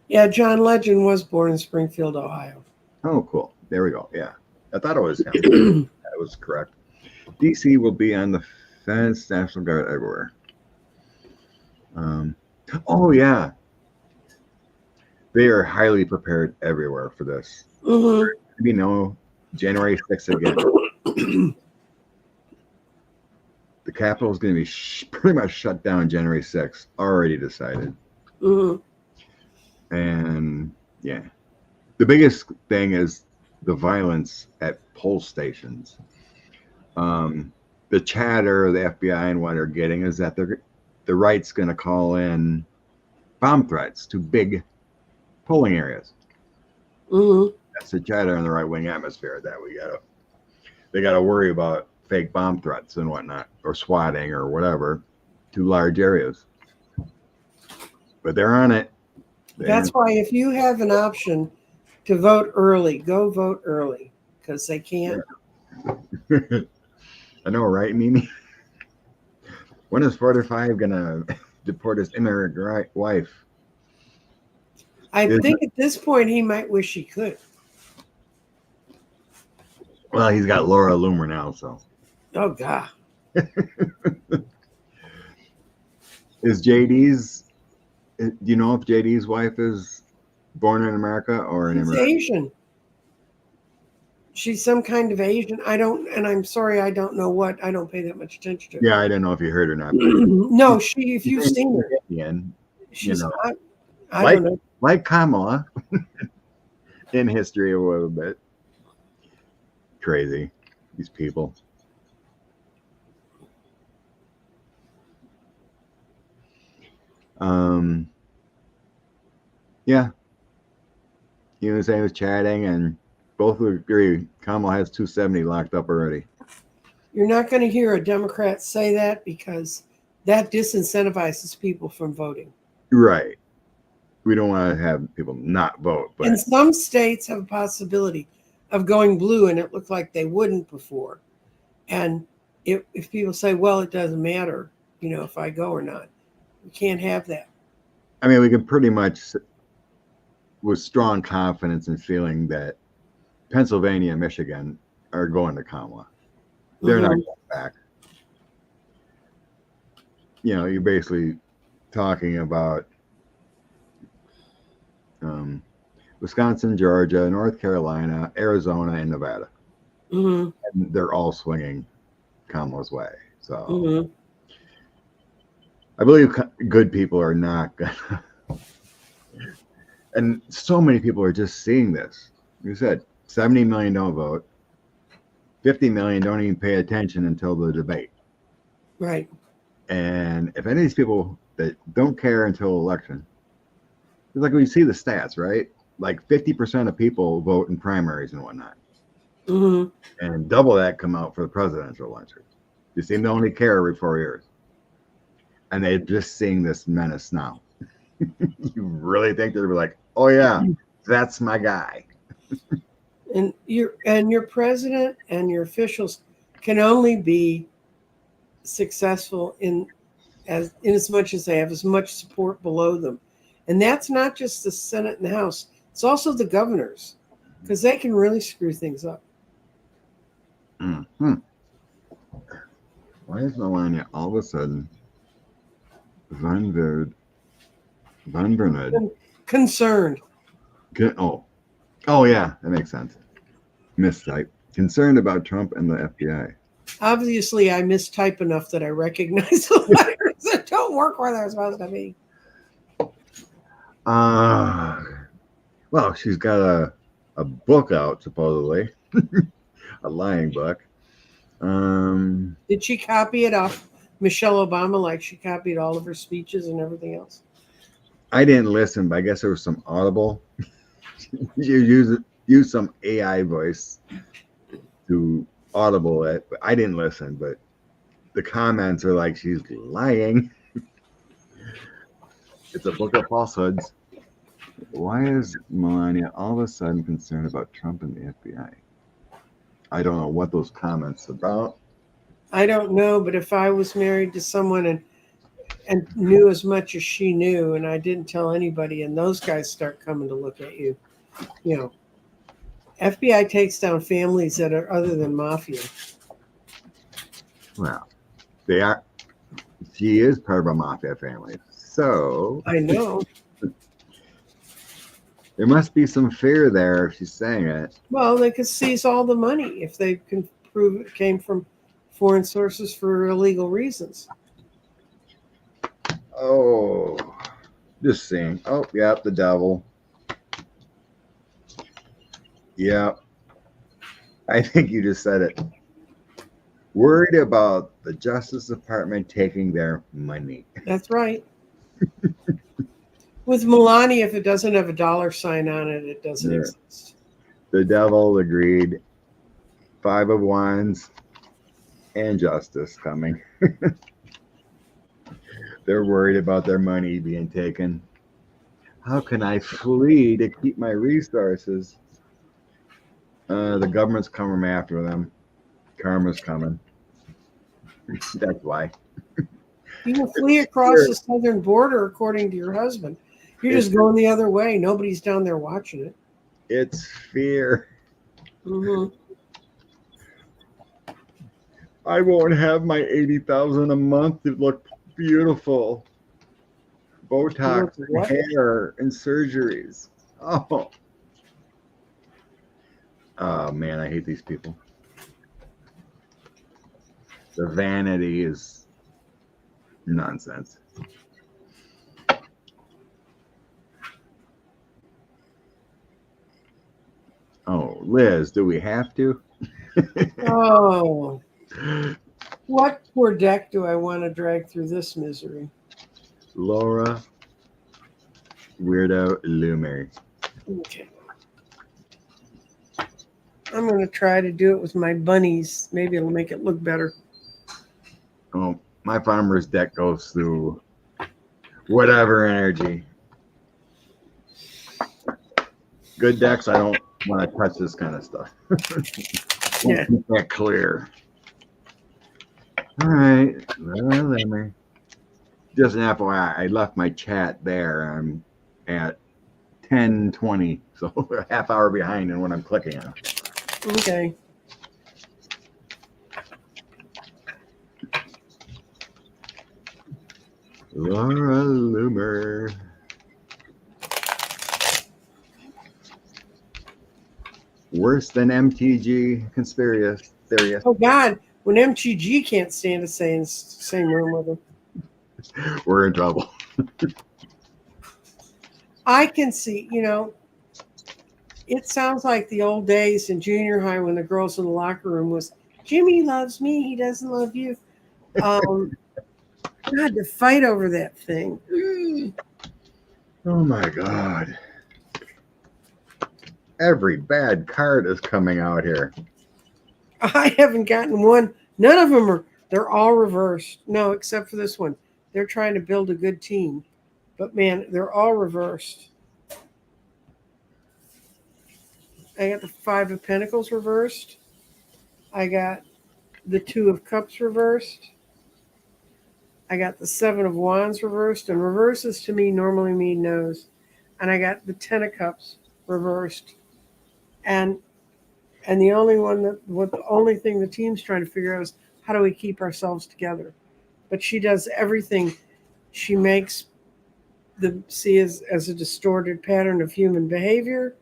B: Yeah, John Legend was born in Springfield, Ohio.
A: Oh, cool. There we go. Yeah. I thought it was him. That was correct. DC will be on the fence, National Guard everywhere. Oh, yeah. They are highly prepared everywhere for this. January 6th again. The Capitol is going to be pretty much shut down January 6th, already decided. And yeah, the biggest thing is the violence at poll stations. The chatter, the FBI and what are getting is that the right's going to call in bomb threats to big polling areas. That's the chatter in the right wing atmosphere that they got to worry about fake bomb threats and whatnot, or swatting or whatever to large areas. But they're on it.
B: That's why if you have an option to vote early, go vote early, because they can't.
A: Yeah. I know, right, Mimi? When is 45 gonna deport his immigrant wife?
B: I think at this point he might wish he could.
A: Well, he's got Laura Loomer now, so.
B: Oh God.
A: Is JD's? Do you know if JD's wife is born in America or in America?
B: Asian. She's some kind of Asian. And I'm sorry, I don't know what. I don't pay that much attention to her.
A: Yeah, I don't know if you heard or not.
B: No, if you've seen her,
A: Indian,
B: she's I don't know.
A: Like Kamala in history a little bit. Crazy, these people. Yeah. USA was chatting, and both would agree Kamala has 270 locked up already.
B: You're not going to hear a Democrat say that because that disincentivizes people from voting.
A: Right. We don't want to have people not vote. But
B: and some states have a possibility of going blue, and it looked like they wouldn't before. And if people say, well, it doesn't matter, if I go or not, we can't have that.
A: I mean, we can pretty much, with strong confidence and feeling that Pennsylvania and Michigan are going to Kamala. They're not going back. You're basically talking about Wisconsin, Georgia, North Carolina, Arizona, and Nevada. And they're all swinging Kamala's way. So I believe good people are not going to. And so many people are just seeing this. You said 70 million don't vote. 50 million don't even pay attention until the debate.
B: Right.
A: And if any of these people that don't care until election, it's like we see the stats, right? Like 50% of people vote in primaries and whatnot. And double that come out for the presidential election. You seem to only care every 4 years. And they're just seeing this menace now. You really think they'll be like, oh yeah, that's my guy.
B: And your president and your officials can only be successful in as much as they have as much support below them. And that's not just the Senate and the House. It's also the governors, because they can really screw things up.
A: Why is Melania all of a sudden Van Bernard?
B: Concerned.
A: Oh, yeah, that makes sense. Mistype. Concerned about Trump and the FBI.
B: Obviously, I mistype enough that I recognize the letters that don't work where they're supposed to be.
A: Well, she's got a book out, supposedly. A lying book.
B: Did she copy it off Michelle Obama like she copied all of her speeches and everything else?
A: I didn't listen, but I guess there was some audible. You use some AI voice to audible it, but I didn't listen. But the comments are like she's lying. It's a book of falsehoods. Why is Melania all of a sudden concerned about Trump and the FBI? I don't know what those comments about.
B: I don't know, but if I was married to someone and knew as much as she knew, and I didn't tell anybody, and those guys start coming to look at you, you know, FBI takes down families that are other than mafia.
A: Well, they are. She is part of a mafia family, so
B: I know.
A: there must be some fear there if she's saying it.
B: Well, they could seize all the money if they can prove it came from foreign sources for illegal reasons.
A: Oh, just seeing. Oh, yeah, the devil. Yeah, I think you just said it. Worried about the Justice Department taking their money.
B: That's right. With Melania, if it doesn't have a dollar sign on it, it doesn't exist.
A: The devil agreed. 5 of Wands and justice coming. They're worried about their money being taken. How can I flee to keep my resources? The government's coming after them. Karma's coming. That's why.
B: You can flee across the southern border, according to your husband. You're just going the other way. Nobody's down there watching it.
A: It's fear.
B: Mm-hmm.
A: I won't have my $80,000 a month to look beautiful. Botox, hair, and surgeries. Oh man, I hate these people. The vanity is nonsense. Oh, Liz, do we have to?
B: Oh, what poor deck do I want to drag through this misery?
A: Laura, Weirdo, Lumer.
B: Okay. I'm going to try to do it with my bunnies. Maybe it'll make it look better.
A: Oh, my farmer's deck goes through whatever energy. Good decks, I don't want to touch this kind of stuff.
B: Yeah.
A: Keep that clear. All right. Well, just an FYI, I left my chat there. I'm at 10:20, so a half hour behind in what I'm clicking on.
B: Okay.
A: Laura Loomer. Worse than MTG conspiracy theorist.
B: Oh, God. When MTG can't stand to stay in the same room with them.
A: We're in trouble.
B: I can see, it sounds like the old days in junior high when the girls in the locker room was, Jimmy loves me, he doesn't love you. God, to fight over that thing.
A: Oh my God. Every bad card is coming out here.
B: I haven't gotten one. None of them they're all reversed. No, except for this one. They're trying to build a good team. But man, they're all reversed. I got the 5 of Pentacles reversed. I got the 2 of Cups reversed. I got the 7 of Wands reversed. And reverses to me normally mean no's. And I got the 10 of Cups reversed. And the only thing the team's trying to figure out is how do we keep ourselves together? But she does everything. She makes the sea as a distorted pattern of human behavior.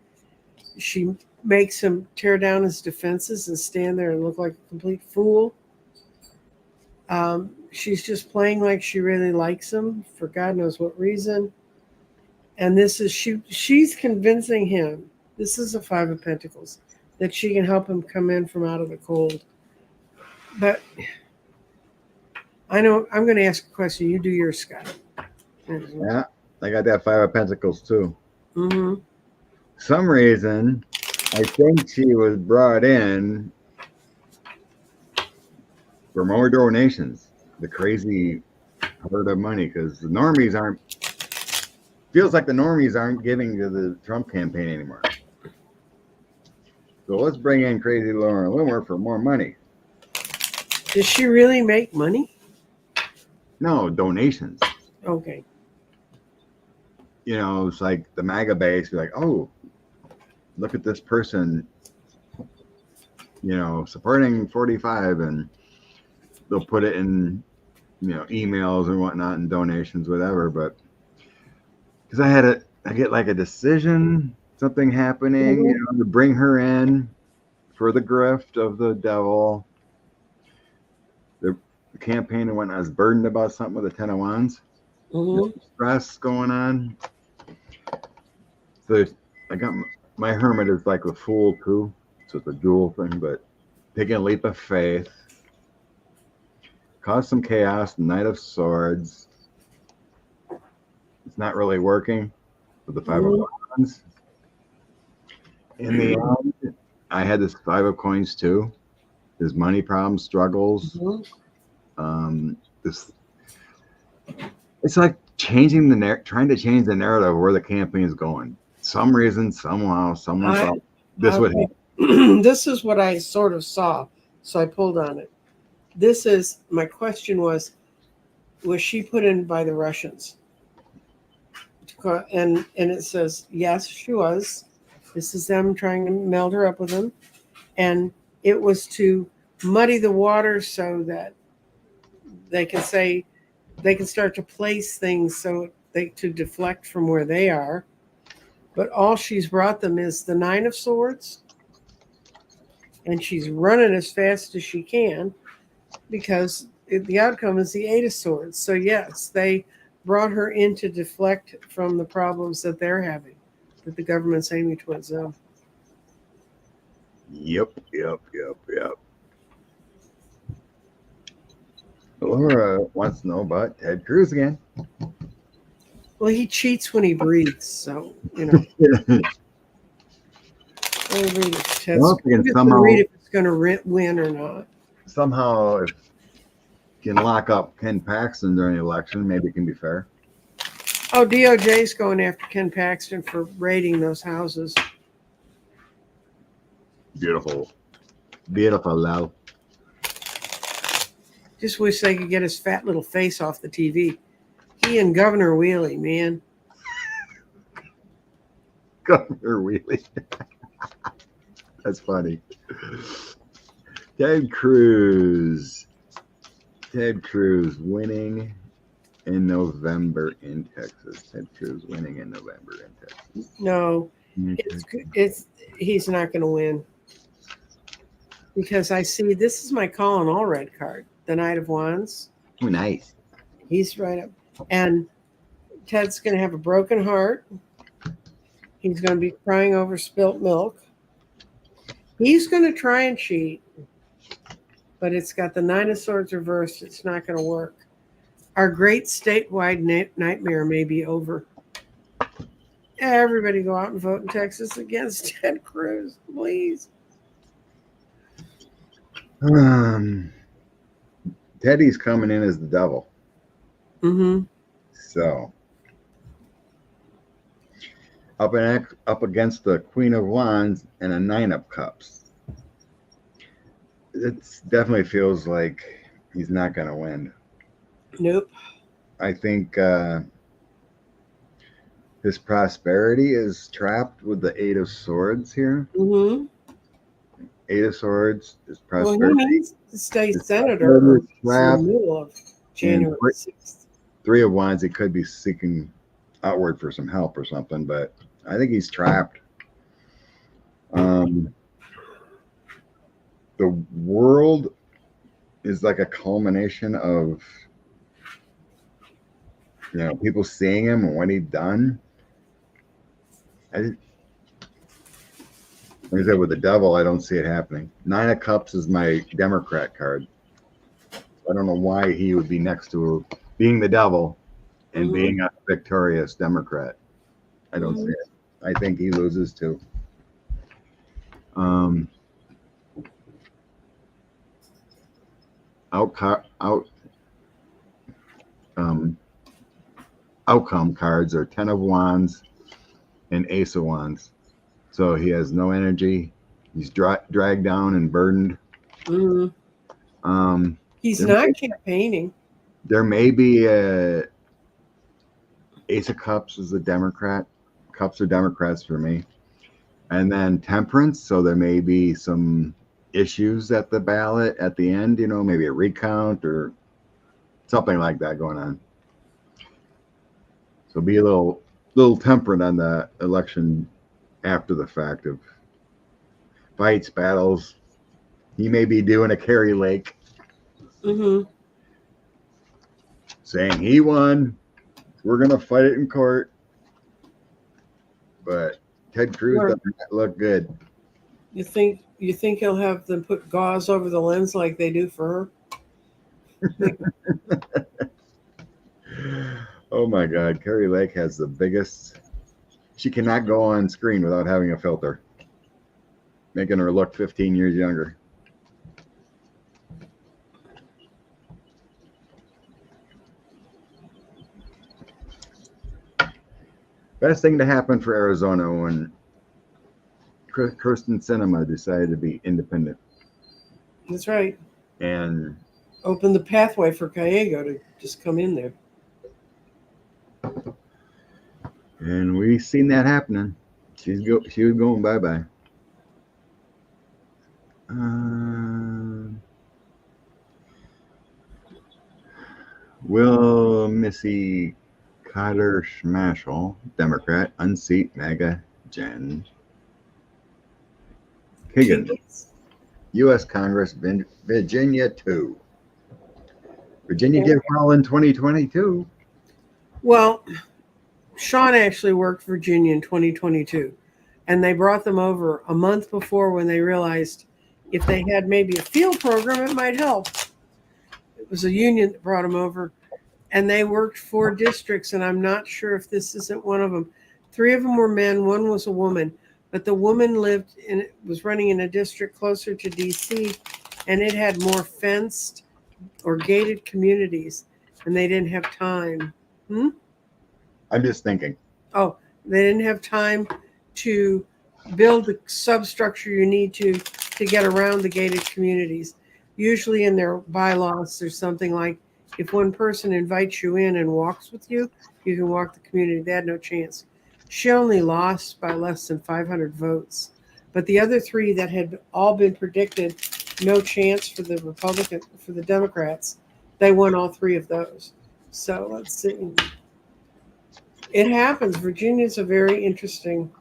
B: She makes him tear down his defenses and stand there and look like a complete fool. She's just playing like she really likes him for God knows what reason. And this is she's convincing him, this is a Five of Pentacles, that she can help him come in from out of the cold. But I know I'm going to ask a question. You do yours, Scott.
A: Yeah, I got that Five of Pentacles too.
B: Mm-hmm.
A: Some reason, I think she was brought in for more donations. The crazy herd of money, because the normies aren't. Feels like the normies aren't giving to the Trump campaign anymore. So let's bring in Crazy Lauren Loomer for more money.
B: Does she really make money?
A: No, donations.
B: Okay.
A: You know, it's like the MAGA base. You're like, oh, look at this person, you know, supporting 45, and they'll put it in, you know, emails and whatnot and donations, whatever. But because I get like a decision, something happening, you know, to bring her in for the grift of the devil. The campaign and whatnot is burdened about something with the Ten of Wands.
B: Mm-hmm.
A: Stress going on. So I got my hermit is like a fool too. So it's a dual thing, but taking a leap of faith. Cause some chaos, Knight of Swords. It's not really working with the Five of Wands. In the end, I had this Five of Coins too. There's money problems, struggles. It's like changing trying to change the narrative of where the campaign is going. Some reason, somehow, someone thought this would happen.
B: This is what I sort of saw, so I pulled on it. This is my question: was she put in by the Russians? And it says yes, she was. This is them trying to meld her up with them, and it was to muddy the water so that they can say they can start to place things so to deflect from where they are. But all she's brought them is the Nine of Swords, and she's running as fast as she can because the outcome is the Eight of Swords. So yes, they brought her in to deflect from the problems that they're having, that the government's aiming towards them.
A: Yep. Laura wants to know about Ted Cruz again.
B: Well, he cheats when he breathes, so you know. I'll read it. Ted.
A: Well,
B: read if it's going to win or not.
A: Somehow, if you can lock up Ken Paxton during the election, maybe it can be fair.
B: Oh, DOJ's going after Ken Paxton for raiding those houses.
A: Beautiful, Lau.
B: Just wish they could get his fat little face off the TV. He and Governor Wheelie, man.
A: Governor Wheelie. That's funny. Ted Cruz winning in November in Texas. Ted Cruz winning in November in Texas.
B: No, he's not going to win. Because I see, this is my Colin Allred card, the Knight of Wands.
A: Oh, nice.
B: He's right up. And Ted's going to have a broken heart. He's going to be crying over spilt milk. He's going to try and cheat, but it's got the Nine of Swords reversed. It's not going to work. Our great statewide nightmare may be over. Everybody go out and vote in Texas against Ted Cruz, please.
A: Teddy's coming in as the devil.
B: Mm-hmm.
A: So up against the Queen of Wands and a Nine of Cups. It definitely feels like he's not going to win.
B: Nope.
A: I think his prosperity is trapped with the Eight of Swords here.
B: Mm-hmm.
A: Eight of Swords is
B: Well, he
A: prosperity.
B: needs to stay
A: His
B: senator
A: prosperity is
B: in the
A: trapped,
B: middle of
A: and
B: January 6th.
A: Three of Wands, he could be seeking outward for some help or something, but I think he's trapped. The world is like a culmination of, people seeing him and what he's done. Like I said, with the devil, I don't see it happening. Nine of Cups is my Democrat card. I don't know why he would be next to being the devil and being a victorious Democrat. I don't see it. I think he loses too. Outcome cards are Ten of Wands and Ace of Wands. So he has no energy. He's dragged down and burdened.
B: He's not campaigning.
A: There may be a Ace of Cups is a Democrat. Cups are Democrats for me. And then Temperance. So there may be some issues at the ballot at the end, maybe a recount or something like that going on. So be a little temperate on the election after the fact of fights, battles. He may be doing a Kerry Lake. Saying he won. We're going to fight it in court. But Ted Cruz doesn't look good.
B: You think he'll have them put gauze over the lens like they do for her?
A: Oh my God. Kerry Lake has the biggest. She cannot go on screen without having a filter, making her look 15 years younger. Best thing to happen for Arizona when Kirsten Sinema decided to be independent.
B: That's right.
A: And
B: open the pathway for Gallego to just come in there.
A: And we've seen that happening. She was going bye-bye. Will Missy Cotter Schmashel, Democrat, unseat MAGA Jen Higgins, U.S. Congress, Virginia 2. Virginia did well in 2022.
B: Well, Sean actually worked Virginia in 2022, and they brought them over a month before when they realized if they had maybe a field program, it might help. It was a union that brought them over, and they worked 4 districts, and I'm not sure if this isn't one of them. 3 of them were men, 1 was a woman, but the woman was running in a district closer to D.C., and it had more fenced or gated communities, and they didn't have time.
A: I'm just thinking.
B: Oh, they didn't have time to build the substructure you need to get around the gated communities. Usually in their bylaws, there's something like, if one person invites you in and walks with you, you can walk the community. They had no chance. She only lost by less than 500 votes. But the other 3 that had all been predicted, no chance for the Democrats, they won all 3 of those. So let's see. It happens. Virginia's a very interesting.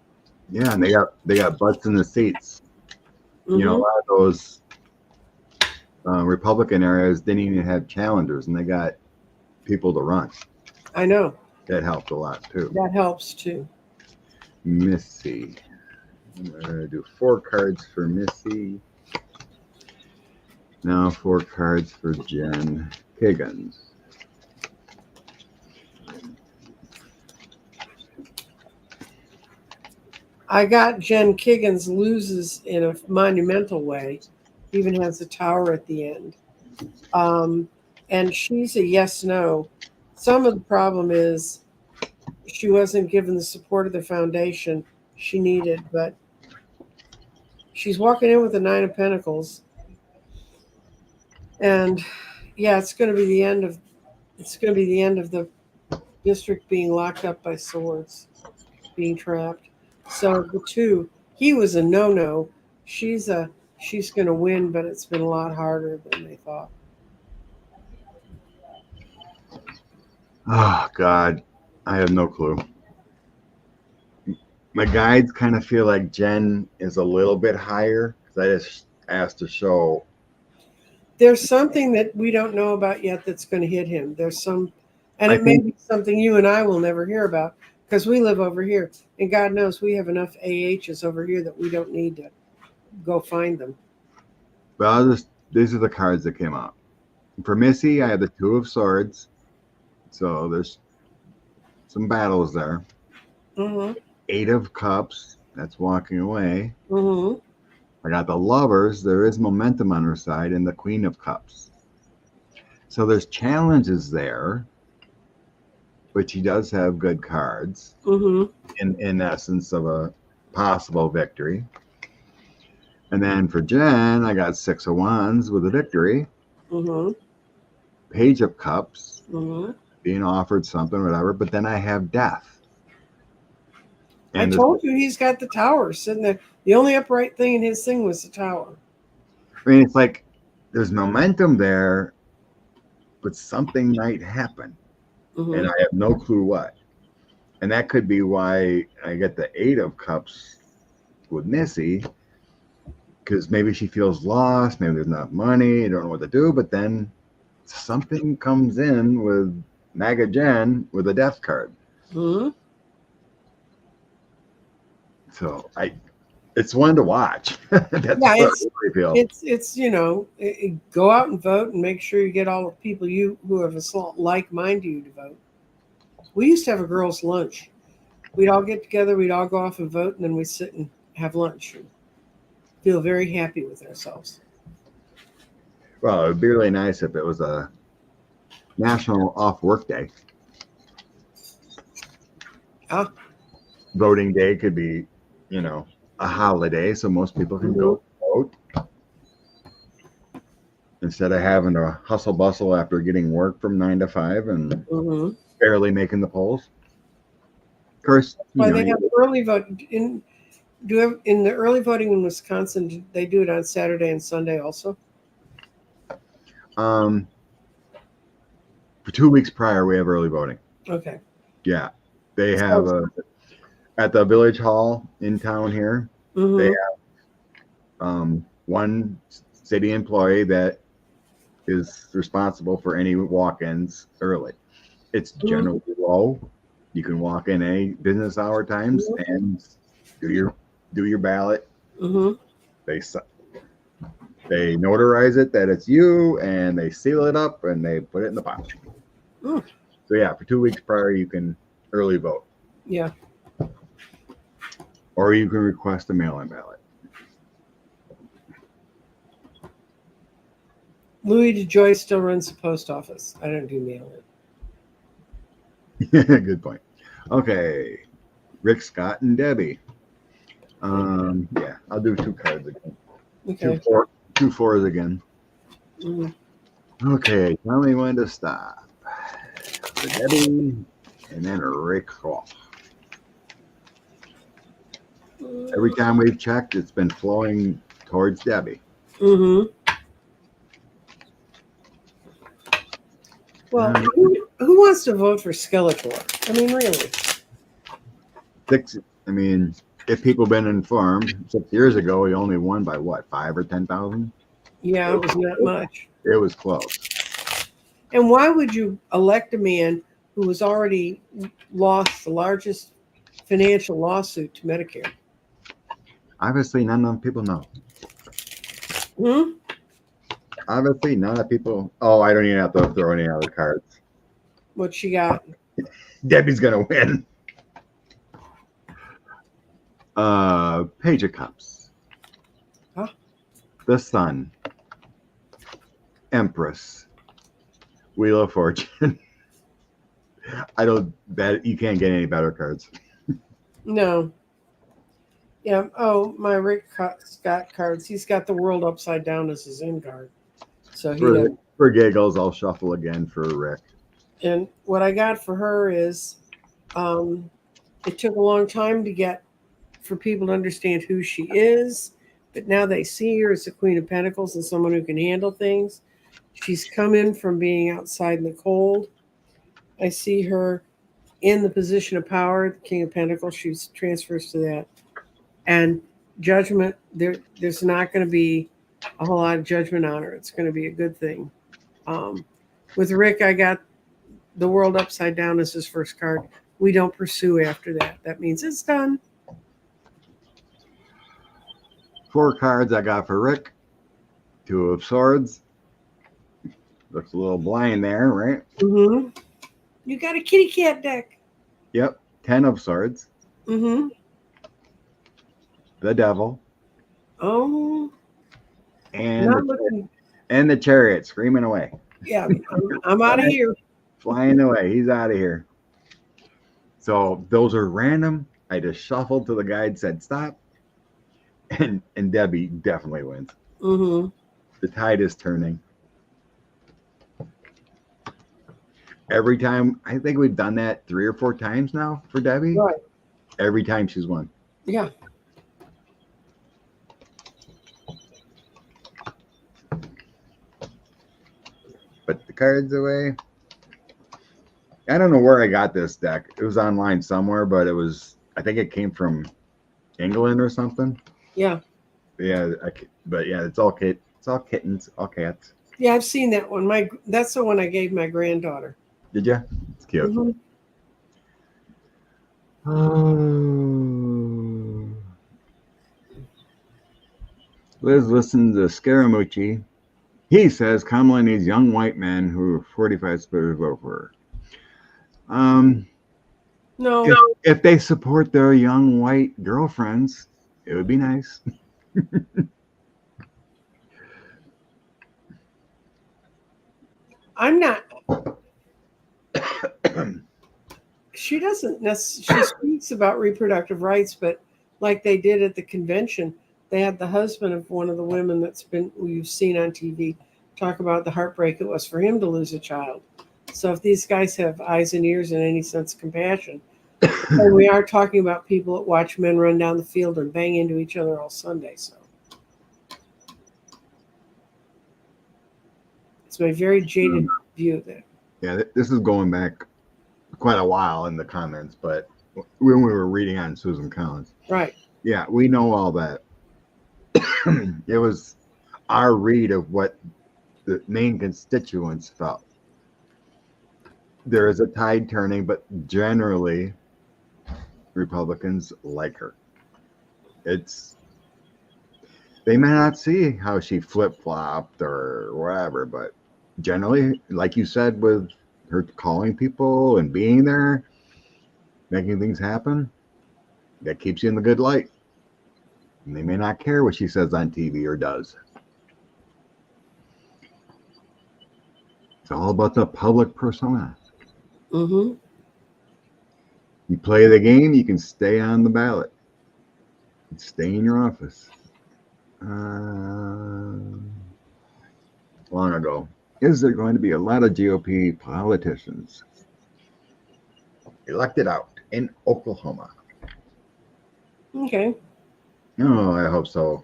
A: Yeah, and they got butts in the seats. A lot of those Republican areas didn't even have challengers, and they got people to run.
B: I know.
A: That helped a lot too.
B: That helps too.
A: Missy. I'm gonna do 4 cards for Missy. Now 4 cards for Jen Higgins.
B: I got Jen Higgins loses in a monumental way. Even has a tower at the end. And she's a yes-no. Some of the problem is she wasn't given the support of the foundation she needed, but she's walking in with the 9 of Pentacles. And yeah, it's going to be the end of the district being locked up by swords, being trapped. So the 2, he was a no-no. She's a she's going to win, but it's been a lot harder than they thought.
A: Oh God, I have no clue. My guides kind of feel like Jen is a little bit higher because I just asked to show.
B: There's something that we don't know about yet that's going to hit him. There's some, and
A: I
B: it may
A: think
B: be something you and I will never hear about because we live over here. And God knows we have enough AHs over here that we don't need to go find them.
A: well, these are the cards that came out. For Missy, I have the Two of Swords. So there's some battles there.
B: Mm-hmm.
A: Eight of Cups. That's walking away.
B: Mm-hmm.
A: I got the Lovers. There is momentum on her side, and the Queen of Cups. So there's challenges there, but she does have good cards
B: Mm-hmm.
A: in essence of a possible victory. And then for Jen, I got Six of Wands with a victory.
B: Mm-hmm.
A: Page of Cups,
B: Mm-hmm.
A: being offered something, whatever. But then I have Death.
B: I
A: And
B: told you he's got the tower sitting there. The only upright thing in his thing was the tower.
A: I mean, it's like there's momentum there, but something might happen.
B: Mm-hmm.
A: And I have no clue what. And that could be why I get the Eight of Cups with Missy, because maybe she feels lost, maybe there's not money, I don't know what to do, but then something comes in with MAGA Jen with a Death card.
B: Mm-hmm.
A: So it's one to watch. That's
B: Yeah,
A: what I really feel.
B: it's go out and vote and make sure you get all the people who have a like mind to you to vote. We used to have a girls' lunch. We'd all get together, we'd all go off and vote, and then we'd sit and have lunch and feel very happy with ourselves.
A: Well, it would be really nice if it was a national off work day.
B: Ah.
A: Voting day could be, a holiday, so most people can go vote instead of having to hustle bustle after getting work from 9 to 5 and barely making the polls. Of course,
B: they have early vote in the early voting in Wisconsin. They do it on Saturday and Sunday also.
A: For 2 weeks prior, we have early voting.
B: Okay.
A: Yeah, they have at the village hall in town here.
B: Mm-hmm.
A: They have one city employee that is responsible for any walk-ins early. It's generally low. You can walk in any business hour times and do your ballot.
B: Mm-hmm.
A: They notarize it that it's you, and they seal it up and they put it in the box.
B: Mm.
A: So yeah, for 2 weeks prior, you can early vote.
B: Yeah.
A: Or you can request a mail-in ballot.
B: Louis DeJoy still runs the post office. I don't do mail-in.
A: Good point. Okay, Rick, Scott, and Debbie. Yeah, I'll do 2 cards again.
B: Okay.
A: Two fours again.
B: Mm-hmm.
A: Okay, tell me when to stop. For Debbie, and then Rick. Every time we've checked, it's been flowing towards Debbie.
B: Mm-hmm. Well, who wants to vote for Skeletor? I mean, really.
A: If people been informed, 6 years ago, he only won by what, 5 or 10,000?
B: Yeah, it was not much.
A: It was close.
B: And why would you elect a man who has already lost the largest financial lawsuit to Medicare?
A: Obviously, none of people know. Obviously, none of people. Oh, I don't even have to throw any other cards.
B: What she got?
A: Debbie's gonna win. Page of Cups.
B: Huh?
A: The Sun. Empress. Wheel of Fortune. You can't get any better cards.
B: No. Yeah. Oh, my Rick Scott cards. He's got the world upside down as his end card. So
A: for giggles, I'll shuffle again for Rick.
B: And what I got for her is, it took a long time for people to understand who she is, but now they see her as the Queen of Pentacles and someone who can handle things. She's come in from being outside in the cold. I see her in the position of power, the King of Pentacles. She transfers to that. And judgment, there's not going to be a whole lot of judgment on her. It's going to be a good thing. With Rick, I got the world upside down as his first card. We don't pursue after that. That means it's done.
A: 4 cards I got for Rick. 2 of Swords. Looks a little blind there, right?
B: Mm-hmm. You got a kitty cat deck.
A: Yep. 10 of Swords.
B: Mm-hmm.
A: The Devil.
B: Oh.
A: And the Chariot screaming away.
B: Yeah, I'm out of here.
A: Flying away. He's out of here. So those are random. I just shuffled till the guide said stop. And Debbie definitely wins.
B: Mm-hmm.
A: The tide is turning. Every time, I think we've done that 3 or 4 times now for Debbie.
B: Right.
A: Every time she's won.
B: Yeah.
A: Put the cards away. I don't know where I got this deck. It was online somewhere, but I think it came from England or something.
B: Yeah.
A: Yeah, but yeah, it's all kittens, all cats.
B: Yeah, I've seen that one. That's the one I gave my granddaughter.
A: Did you? It's cute.
B: Mm-hmm.
A: Oh. Liz listens to Scaramucci. He says Kamala needs young white men who are 45 supposed to vote for her.
B: No.
A: If they support their young white girlfriends, it would be nice.
B: I'm not. She doesn't necessarily. She speaks about reproductive rights, but like they did at the convention, they had the husband of one of the women we've seen on TV talk about the heartbreak it was for him to lose a child. So if these guys have eyes and ears and any sense of compassion, and we are talking about people that watch men run down the field and bang into each other all Sunday. So it's my very jaded view of that.
A: Yeah, this is going back quite a while in the comments, but when we were reading on Susan Collins.
B: Right.
A: Yeah, we know all that. It was our read of what the main constituents felt. There is a tide turning, but generally Republicans like her. They may not see how she flip-flopped or whatever, but generally, like you said, with her calling people and being there, making things happen, that keeps you in the good light. And they may not care what she says on TV or does. It's all about the public persona.
B: Mm-hmm.
A: You play the game, you can stay on the ballot. Stay in your office. Long ago. Is there going to be a lot of GOP politicians elected out in Oklahoma?
B: Okay.
A: Oh, I hope so.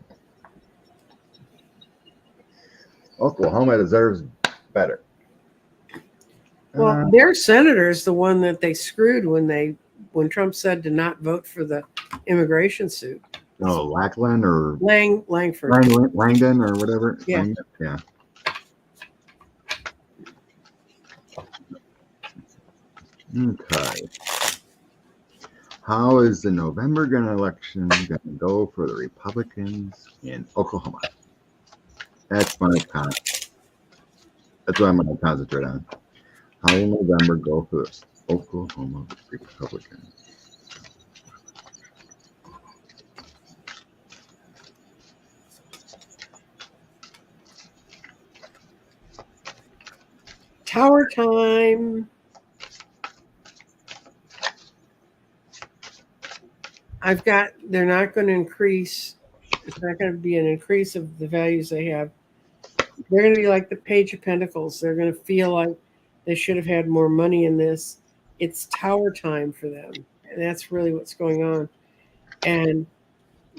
A: Oklahoma deserves better.
B: Well, their senator is the one that they screwed when Trump said to not vote for the immigration suit.
A: Oh, Lackland or
B: Langford.
A: Langdon or whatever.
B: Yeah.
A: Langdon? Yeah. Okay. How is the November election going to go for the Republicans in Oklahoma? That's what I'm going to concentrate on. How will November go for the Oklahoma Republicans?
B: Tower time. They're not going to increase. It's not going to be an increase of the values they have. They're going to be like the Page of Pentacles. They're going to feel like they should have had more money in this. It's tower time for them. And that's really what's going on. And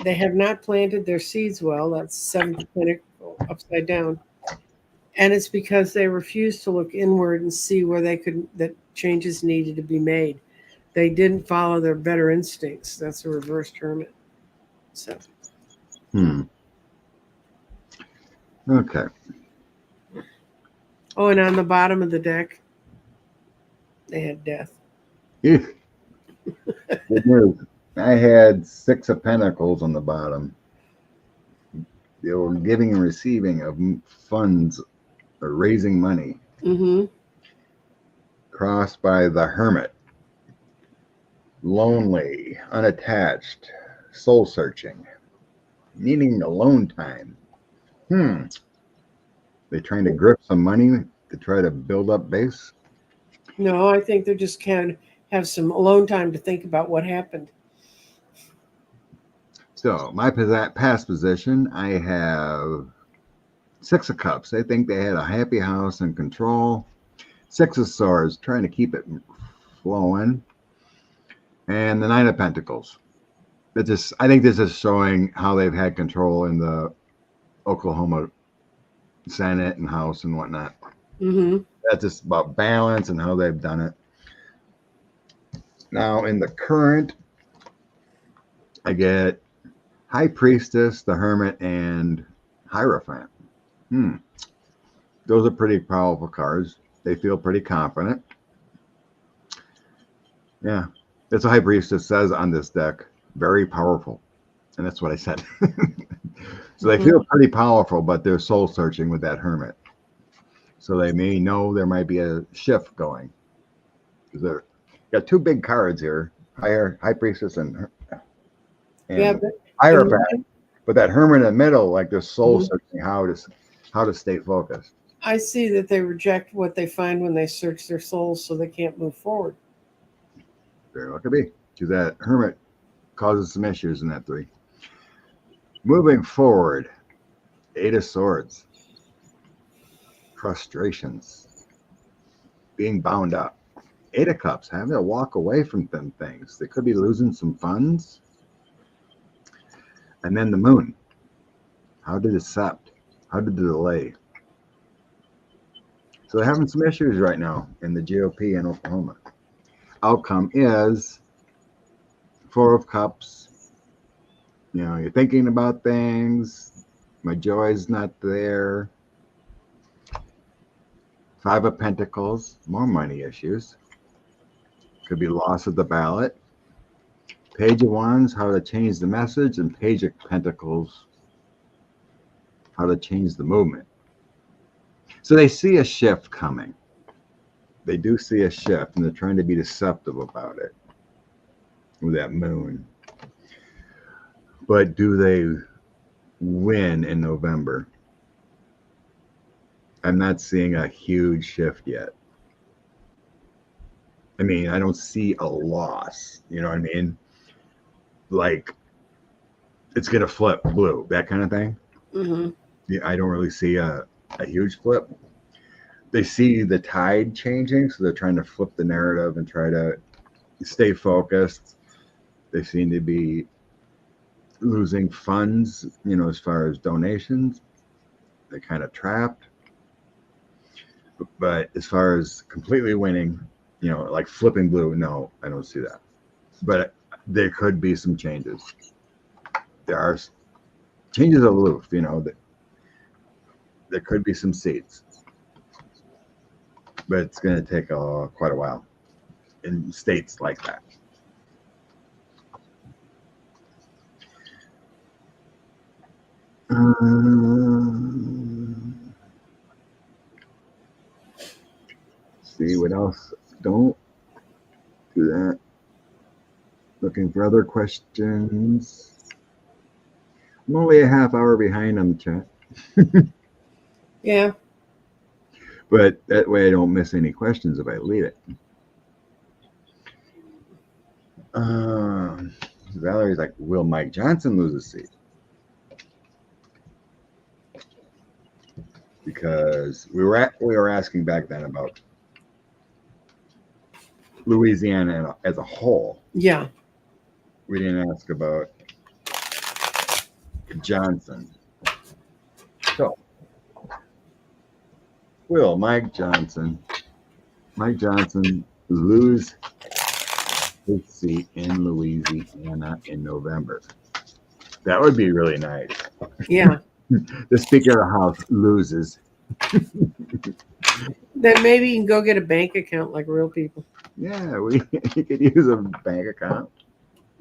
B: They have not planted their seeds well. That's seventh pentacle upside down. And it's because they refused to look inward and see where that changes needed to be made. They didn't follow their better instincts. That's a reversed hermit. So.
A: Okay.
B: Oh, and on the bottom of the deck, they had death.
A: Good news. I had 6 of Pentacles on the bottom. They were giving and receiving of funds or raising money.
B: Mm-hmm.
A: Crossed by the Hermit. Lonely, unattached, soul searching, needing alone time. They trying to grip some money to try to build up base?
B: No, I think they just can have some alone time to think about what happened.
A: So my past position, I have 6 of Cups. I think they had a happy house and control. 6 of Swords, trying to keep it flowing. And the 9 of Pentacles. I think this is showing how they've had control in the Oklahoma Senate and House and whatnot.
B: Mm-hmm.
A: That's just about balance and how they've done it. Now in the current, I get High Priestess, the Hermit, and Hierophant. Those are pretty powerful cards. They feel pretty confident. Yeah. That's what High Priestess says on this deck. Very powerful. And that's what I said. So they feel pretty powerful, but they're soul searching with that Hermit. So they may know there might be a shift going. Because got 2 big cards here. High Priestess and Hierophant. But that Hermit in the middle, like they're soul searching how to stay focused.
B: I see that they reject what they find when they search their souls, so they can't move forward.
A: Very well could be. Because that Hermit causes some issues in that 3. Moving forward, 8 of Swords. Frustrations. Being bound up. 8 of Cups. Having to walk away from them things. They could be losing some funds. And then the Moon. How to accept. How to delay. So they're having some issues right now in the GOP in Oklahoma. Outcome is 4 of Cups. You know, you're thinking about things. My joy's not there. 5 of Pentacles. More money issues. Could be loss of the ballot. Page of Wands, how to change the message. And Page of Pentacles, how to change the movement. So they see a shift coming. They do see a shift, and they're trying to be deceptive about it with that Moon. But do they win in November? I'm not seeing a huge shift yet. I mean, I don't see a loss. You know what I mean? Like, it's going to flip blue, that kind of thing.
B: Mm-hmm.
A: Yeah, I don't really see a huge flip. They see the tide changing, so they're trying to flip the narrative and try to stay focused. They seem to be losing funds, you know, as far as donations. They're kind of trapped. But as far as completely winning, you know, like flipping blue, no, I don't see that. But there could be some changes. There are changes aloof, you know, there could be some seats. But it's going to take quite a while in states like that. See what else. Don't do that. Looking for other questions. I'm only a half hour behind on the chat.
B: Yeah.
A: But that way I don't miss any questions if I leave it. Valerie's like, will Mike Johnson lose a seat? Because we were asking back then about Louisiana as a whole.
B: Yeah.
A: We didn't ask about Johnson. So, will Mike Johnson lose his seat in Louisiana in November? That would be really nice.
B: Yeah.
A: The Speaker of the House loses.
B: Then maybe you can go get a bank account like real people.
A: Yeah, you could use a bank account.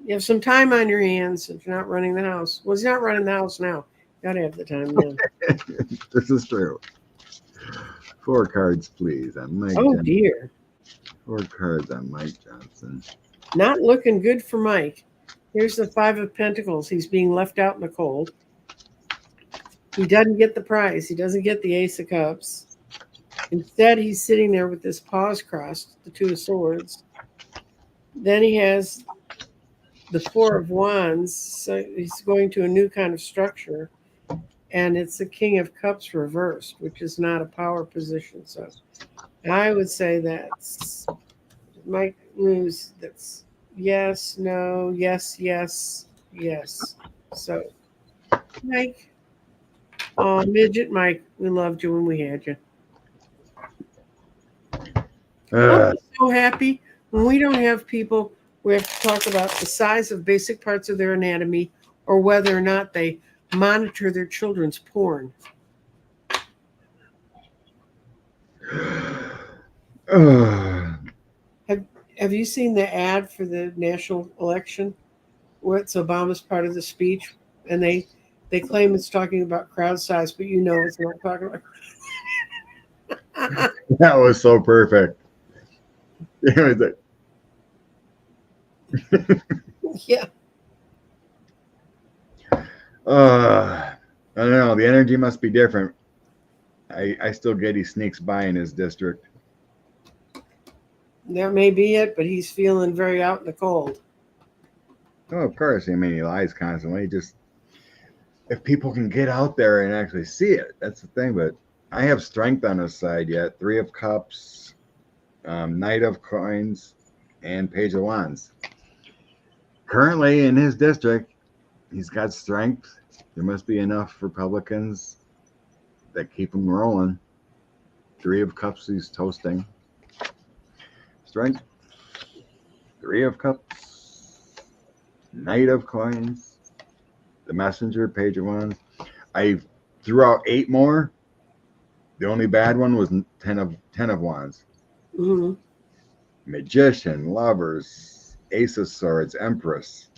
B: You have some time on your hands if you're not running the house. Well, he's not running the house now. Gotta have the time now.
A: This is true. 4 cards, please. On Mike
B: Oh
A: Johnson.
B: dear.
A: 4 cards on Mike Johnson.
B: Not looking good for Mike. Here's the 5 of Pentacles. He's being left out in the cold. He doesn't get the prize. He doesn't get the Ace of Cups. Instead, he's sitting there with his paws crossed, the 2 of Swords. Then he has the 4 of Wands. So he's going to a new kind of structure. And it's the King of Cups reversed, which is not a power position. So I would say that's Mike lose. That's yes, no, yes, yes, yes. So, Mike, oh, midget Mike, we loved you when we had you. I'm so happy when we don't have people. We have to talk about the size of basic parts of their anatomy or whether or not they monitor their children's porn. Have you seen the ad for the national election where it's Obama's part of the speech and they claim it's talking about crowd size, but you know it's not talking about.
A: That was so perfect.
B: Yeah.
A: I don't know. The energy must be different. I still get he sneaks by in his district.
B: That may be it, but he's feeling very out in the cold.
A: Oh, of course. I mean, he lies constantly. Just if people can get out there and actually see it, that's the thing. But I have strength on his side yet. 3 of Cups, Knight of Coins, and Page of Wands. Currently in his district, he's got strength. There must be enough Republicans that keep him rolling. 3 of Cups, he's toasting. Strength. 3 of Cups. Knight of Coins. The Messenger, Page of Wands. I threw out 8 more. The only bad one was 10 of Wands.
B: Mm-hmm.
A: Magician, Lovers, Ace of Swords, Empress.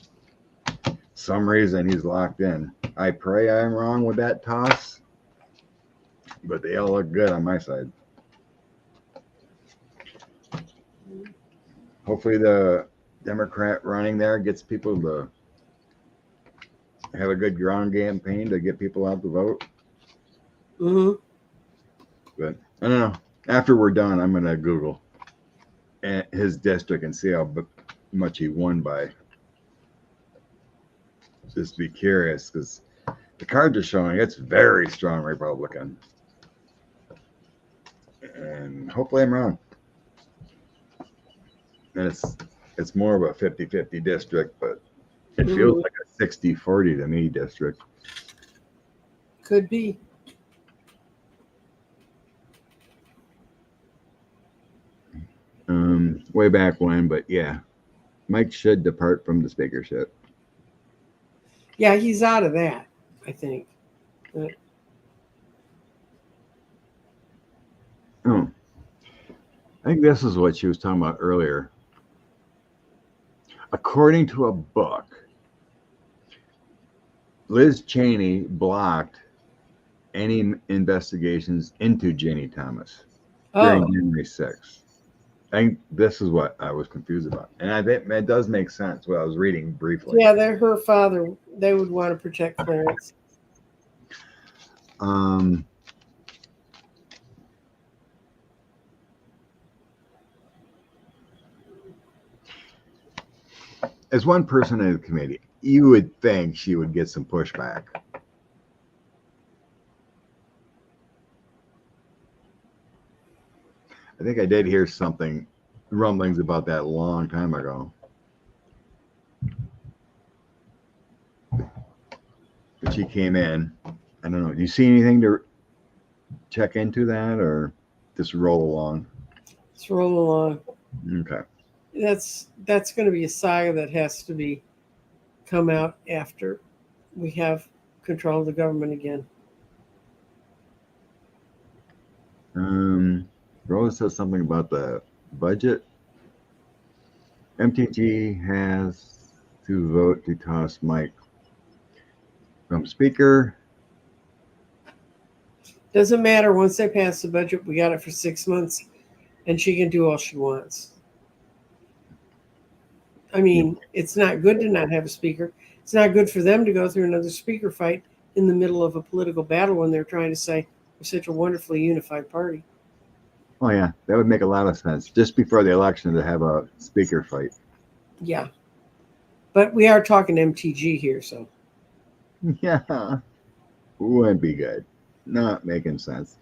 A: Some reason he's locked in. I pray I'm wrong with that toss, but they all look good on my side. Hopefully the Democrat running there gets people to have a good ground campaign to get people out to vote.
B: Mm-hmm.
A: But I don't know. After we're done, I'm going to Google his district and see how much he won by. Just be curious because the cards are showing it's very strong Republican. And hopefully I'm wrong. And it's more of a 50-50 district, but it feels like a 60-40 to me district.
B: Could be.
A: Way back when, but yeah, Mike should depart from the speakership.
B: Yeah, he's out of that, I think.
A: I think this is what she was talking about earlier. According to a book, Liz Cheney blocked any investigations into Ginny Thomas during January 6th. I think this is what I was confused about. And I think it does make sense what I was reading briefly.
B: Yeah, they're her father. They would want to protect Clarence.
A: As one person in the committee, you would think she would get some pushback. I think I did hear something, rumblings about that a long time ago. she came in. I don't know. Do you see anything to check into that, or just roll along?
B: Let's roll along.
A: Okay.
B: That's going to be a saga that has to be come out after we have control of the government again.
A: Rose says something about the budget. MTG has to vote to toss Mike from speaker.
B: Doesn't matter. Once they pass the budget, we got it for 6 months, and she can do all she wants. I mean, it's not good to not have a speaker. It's not good for them to go through another speaker fight in the middle of a political battle when they're trying to say we're such a wonderfully unified party.
A: Oh yeah, that would make a lot of sense. Just before the election to have a speaker fight.
B: Yeah. But we are talking MTG here, so.
A: Yeah. Wouldn't be good. Not making sense.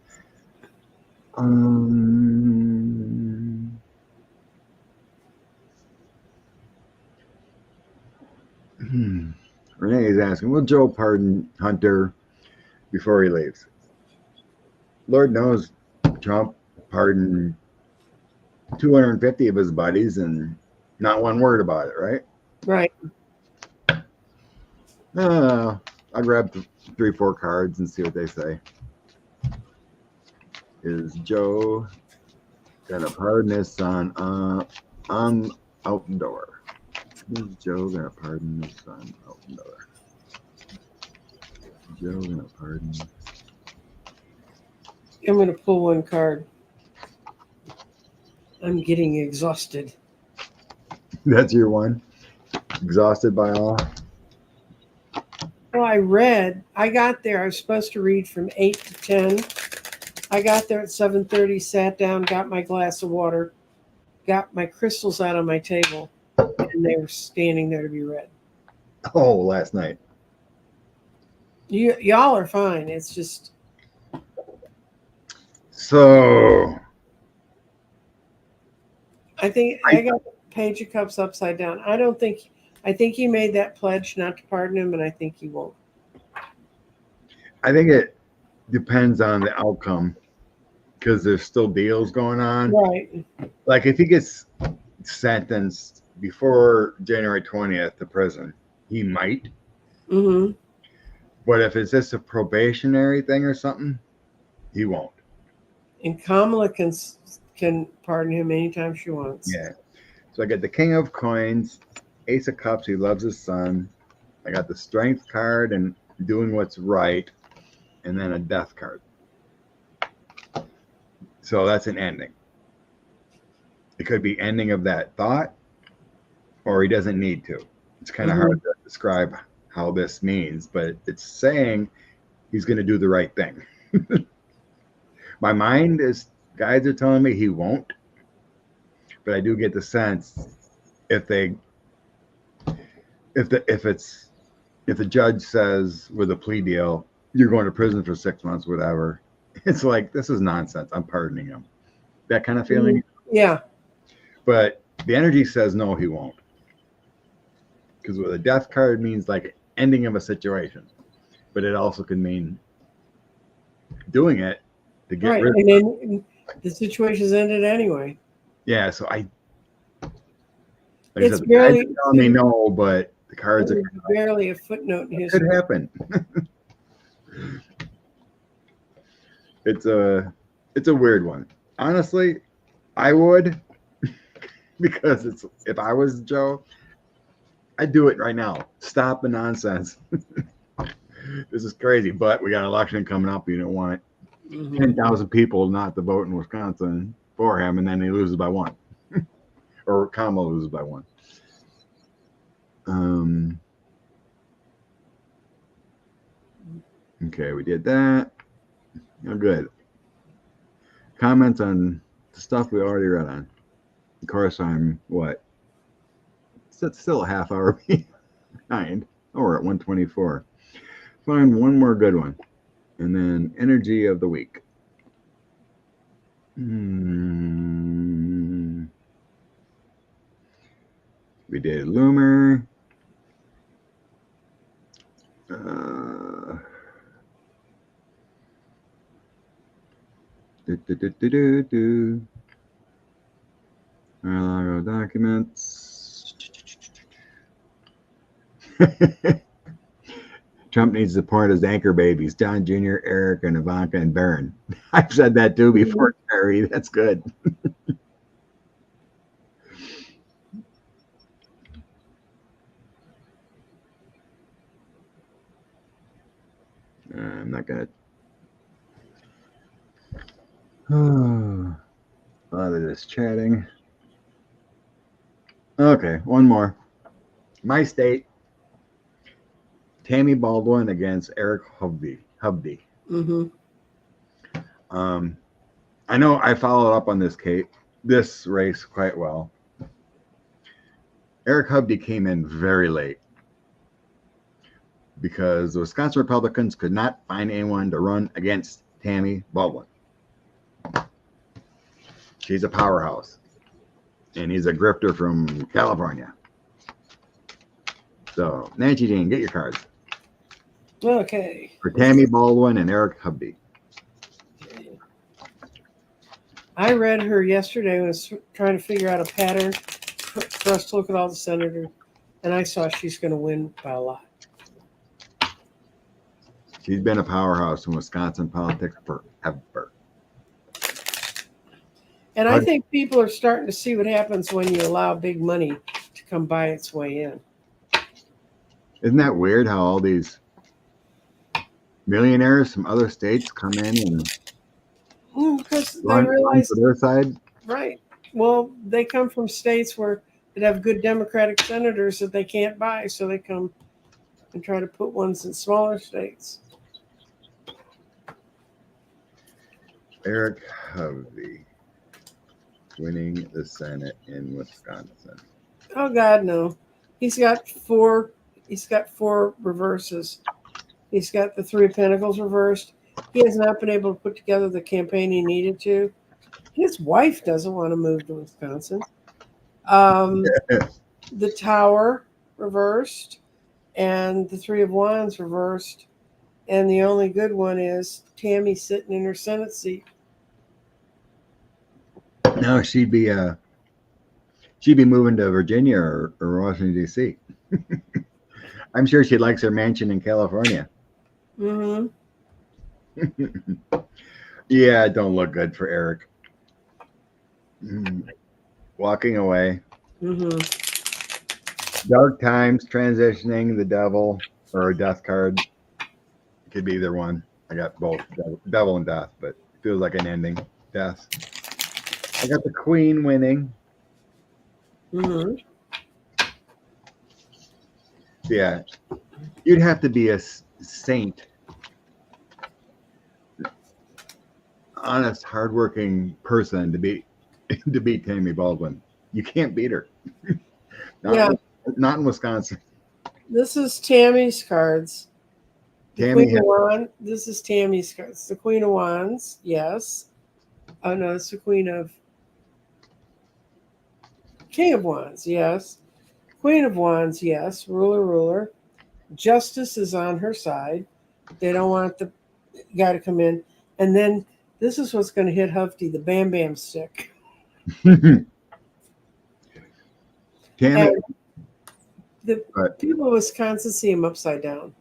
A: Renee is asking, will Joe pardon Hunter before he leaves? Lord knows Trump pardoned 250 of his buddies and not one word about it, right?
B: Right.
A: I'll grab 3-4 cards and see what they say. Is Joe gonna pardon his son on outdoor? Is Joe gonna pardon his son outdoor? Joe gonna pardon?
B: I'm going to pull one card. I'm getting exhausted.
A: That's your one? Exhausted by all?
B: Well, I got there. I was supposed to read from 8 to 10. I got there at 7:30, sat down, got my glass of water, got my crystals out on my table, and they were standing there to be read.
A: Oh, last night.
B: Y'all are fine. It's just.
A: So.
B: I think I got Page of Cups upside down. I think he made that pledge not to pardon him, and I think he won't.
A: I think it depends on the outcome because there's still deals going on.
B: Right.
A: Like if he gets sentenced before January 20th to prison, he might.
B: Mm-hmm.
A: But if it's just a probationary thing or something, he won't.
B: And Kamala can pardon him anytime she wants.
A: Yeah. So I got the King of Coins, Ace of Cups, he loves his son. I got the Strength card and doing what's right, and then a Death card. So that's an ending. It could be ending of that thought, or he doesn't need to. It's kind of hard to describe how this means, but it's saying he's going to do the right thing. My mind is, guides are telling me he won't, but I do get the sense if the judge says with a plea deal, you're going to prison for 6 months, whatever, it's like, this is nonsense. I'm pardoning him. That kind of feeling.
B: Yeah.
A: But the energy says no, he won't. Because with a death card means like ending of a situation, but it also can mean doing it to get rid of it.
B: And then the situation's ended anyway.
A: Yeah, so
B: It's barely
A: telling me no, but the cards are
B: barely a footnote in
A: history. Could happen. It's a weird one. Honestly, I would, because it's, if I was Joe, I'd do it right now. Stop the nonsense. This is crazy, but we got an election coming up. You don't want 10,000 people not to vote in Wisconsin for him, and then he loses by 1. Or Kamala loses by 1. Okay, we did that. Oh, good. Comments on the stuff we already read on. Of course, I'm what? It's still a half hour behind. Oh, we're at 124. Find one more good one. And then energy of the week. We did Loomer. Mar-a-Lago documents. Trump needs to support his anchor babies, Don Jr., Eric, and Ivanka, and Barron. I've said that too before, Terry. That's good. I'm not going to. Oh, they're just chatting. Okay, one more. My state. Tammy Baldwin against Eric Hubby.
B: Mm-hmm.
A: I know I followed up on this race quite well. Eric Hubby came in very late because the Wisconsin Republicans could not find anyone to run against Tammy Baldwin. She's a powerhouse, and he's a grifter from California. So, Nancy Jean, get your cards.
B: Okay.
A: For Tammy Baldwin and Eric Hubby.
B: I read her yesterday when I was trying to figure out a pattern for us to look at all the senators, and I saw she's going to win by a lot.
A: She's been a powerhouse in Wisconsin politics forever.
B: And I think people are starting to see what happens when you allow big money to come buy its way in.
A: Isn't that weird how all these millionaires from other states come in and
B: because they realize
A: to their side?
B: Right. Well, they come from states where that have good Democratic senators that they can't buy, so they come and try to put ones in smaller states.
A: Eric Hovey winning the Senate in Wisconsin.
B: Oh God, no. He's got four reverses. He's got the 3 of Pentacles reversed. He has not been able to put together the campaign he needed to. His wife doesn't want to move to Wisconsin. The Tower reversed and the 3 of Wands reversed. And the only good one is Tammy sitting in her Senate seat.
A: No, she'd be moving to Virginia or Washington, D.C. I'm sure she likes her mansion in California.
B: Mm-hmm.
A: Yeah, it don't look good for Eric. Walking away.
B: Mm-hmm.
A: Dark times, transitioning, the devil, or a death card. It could be either one. I got both, devil and death, but it feels like an ending. Death. I got the queen winning.
B: Mm-hmm.
A: Yeah, you'd have to be a saint, honest, hardworking person to beat Tammy Baldwin. You can't beat her. Not in Wisconsin.
B: This is Tammy's cards. This is Tammy's cards. The Queen of Wands, yes. Oh no, it's the King of Wands, yes. Queen of Wands, yes. Ruler. Justice is on her side. They don't want the guy to come in. And then this is what's going to hit Huffy, the Bam Bam stick.
A: Tammy.
B: The people of Wisconsin see him upside down.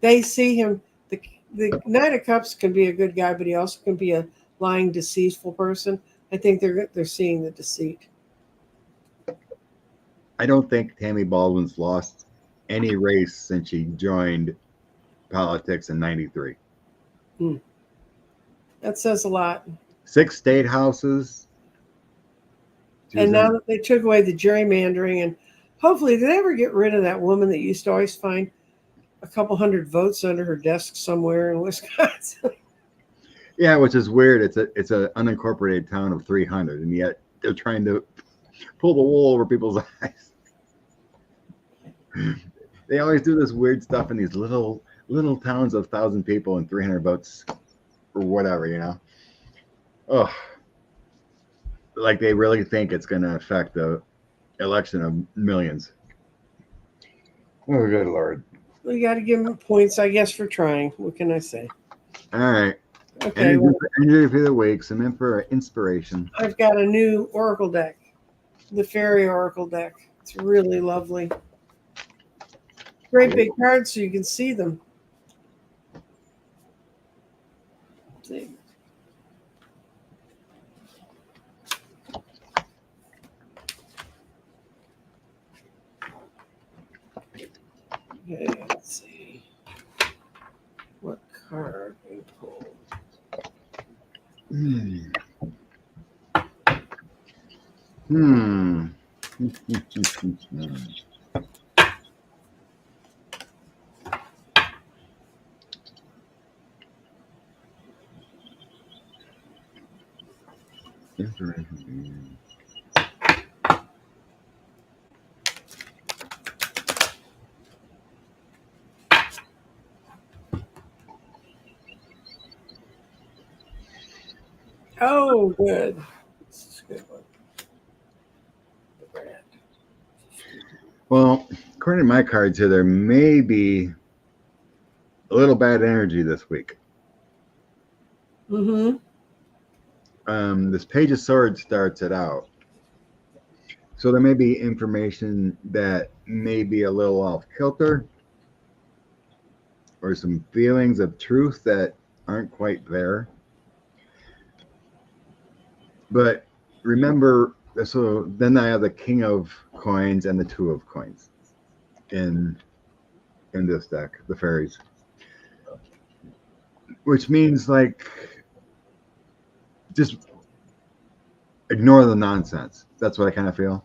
B: They see him. The Knight of Cups can be a good guy, but he also can be a lying, deceitful person. I think they're seeing the deceit.
A: I don't think Tammy Baldwin's lost any race since she joined politics in '93.
B: That says a lot. 6
A: state houses.
B: And now that they took away the gerrymandering, and hopefully, did they ever get rid of that woman that used to always find a couple hundred votes under her desk somewhere in Wisconsin?
A: Yeah, which is weird. It's an unincorporated town of 300, and yet they're trying to pull the wool over people's eyes. They always do this weird stuff in these little towns of 1,000 people and 300 votes or whatever, you know. Oh, like they really think it's going to affect the election of millions. Oh, good Lord.
B: We got to give them points, I guess, for trying. What can I say?
A: All right.
B: Okay, well,
A: Energy for the week, some inspiration.
B: I've got a new oracle deck, the fairy oracle deck. It's really lovely. Great big cards so you can see them. See. Okay, let's see. What card we pull? Oh, good. This is a good one. The brand.
A: Well, according to my cards here, there may be a little bad energy this week.
B: Mm-hmm.
A: This Page of Swords starts it out. So there may be information that may be a little off kilter, or some feelings of truth that aren't quite there. But remember, so then I have the King of Coins and the Two of Coins in this deck, the fairies. Which means, like, just ignore the nonsense. That's what I kind of feel.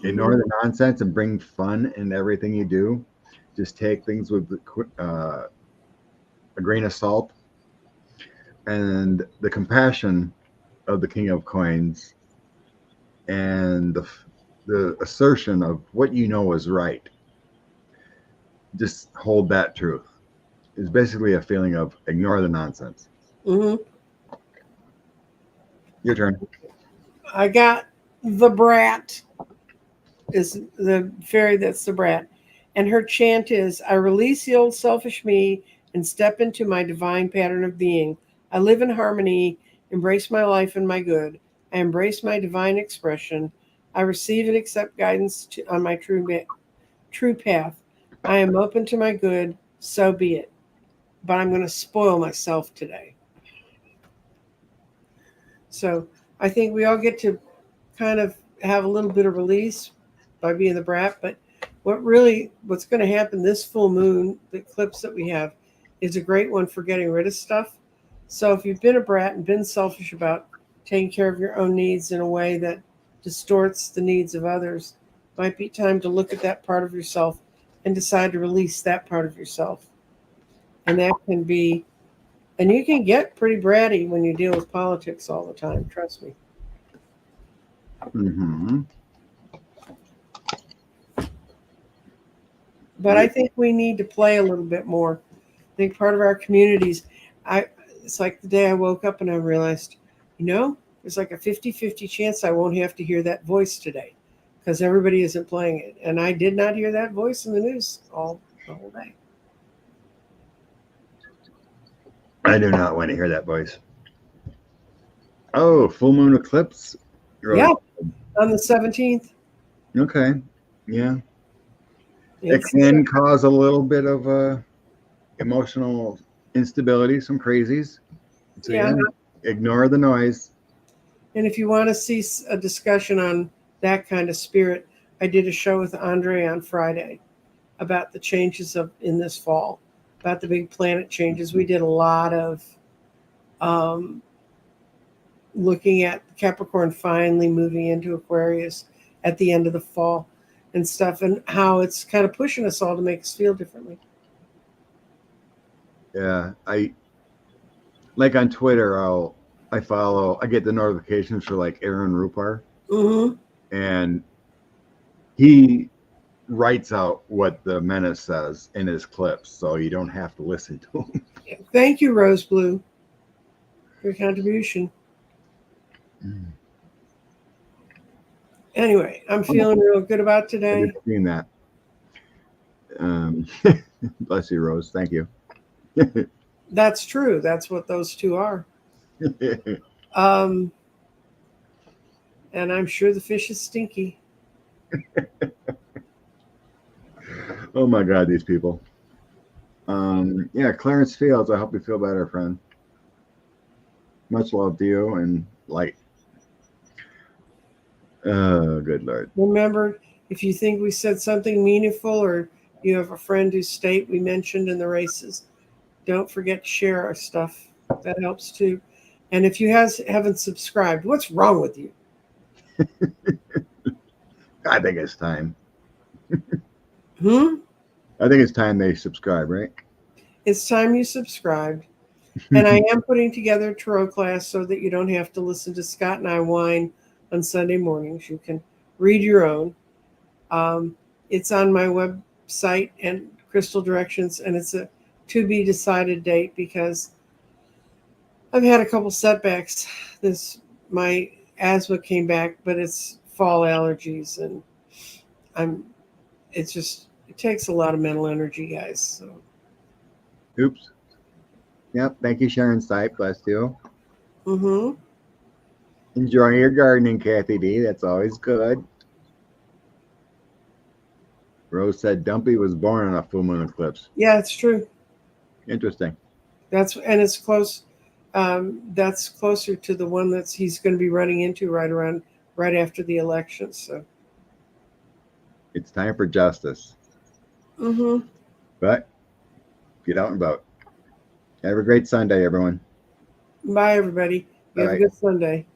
A: Ignore the nonsense and bring fun in everything you do. Just take things with a grain of salt, and the compassion of the King of Coins and the assertion of what you know is right. Just hold that truth. It's basically a feeling of ignore the nonsense.
B: Mm-hmm.
A: Your turn.
B: I got the brat. Is the fairy that's the brat. And her chant is, I release the old selfish me and step into my divine pattern of being. I live in harmony, embrace my life and my good. I embrace my divine expression. I receive and accept guidance on my true path. I am open to my good, so be it. But I'm going to spoil myself today. So I think we all get to kind of have a little bit of release by being the brat, but what's going to happen this full moon, the eclipse that we have, is a great one for getting rid of stuff. So if you've been a brat and been selfish about taking care of your own needs in a way that distorts the needs of others, it might be time to look at that part of yourself and decide to release that part of yourself. And that can be, and you can get pretty bratty when you deal with politics all the time, trust me.
A: Mm-hmm.
B: But I think we need to play a little bit more. I think part of our communities, it's like the day I woke up and I realized, there's like a 50-50 chance I won't have to hear that voice today because everybody isn't playing it. And I did not hear that voice in the news the whole day.
A: I do not want to hear that voice. Oh, full moon eclipse?
B: Yeah, on the 17th.
A: Okay, yeah. It can cause a little bit of emotional instability, some crazies. So yeah, ignore the noise.
B: And if you want to see a discussion on that kind of spirit, I did a show with Andre on Friday about the changes in this fall, about the big planet changes. We did a lot of looking at Capricorn finally moving into Aquarius at the end of the fall and stuff, and how it's kind of pushing us all to make us feel differently.
A: Yeah, I like on Twitter, I get the notifications for like Aaron Rupar.
B: Mm-hmm.
A: And he writes out what the menace says in his clips, so you don't have to listen to him.
B: Thank you, Rose Blue, for your contribution. Anyway, I'm feeling real good about today.
A: I've seen that. Bless you, Rose. Thank you.
B: That's true. That's what those two are. Um, and I'm sure the fish is stinky.
A: Oh my God, these people. Yeah, Clarence Fields, I hope you feel better, friend. Much love to you and light. Oh, good Lord.
B: Remember, if you think we said something meaningful or you have a friend whose state we mentioned in the races, don't forget to share our stuff. That helps too. And if you haven't subscribed, what's wrong with you?
A: I think it's time.
B: Hmm?
A: I think it's time they subscribe, right?
B: It's time you subscribed. And I am putting together a tarot class so that you don't have to listen to Scott and I whine on Sunday mornings. You can read your own. It's on my website and crystal directions, and it's a to be decided date because I've had a couple setbacks. My asthma came back, but it's fall allergies, and I'm. It's just it takes a lot of mental energy, guys. So.
A: Oops. Yep. Thank you, Sharon Stipe. Bless you.
B: Mm-hmm.
A: Enjoying your gardening, Kathy D. That's always good. Rose said Dumpy was born on a full moon eclipse.
B: Yeah, it's true.
A: Interesting.
B: It's close. That's closer to the one he's going to be running into right after the election. So.
A: It's time for justice.
B: Mm-hmm.
A: But get out and vote. Have a great Sunday, everyone.
B: Bye, everybody. You have a good Sunday.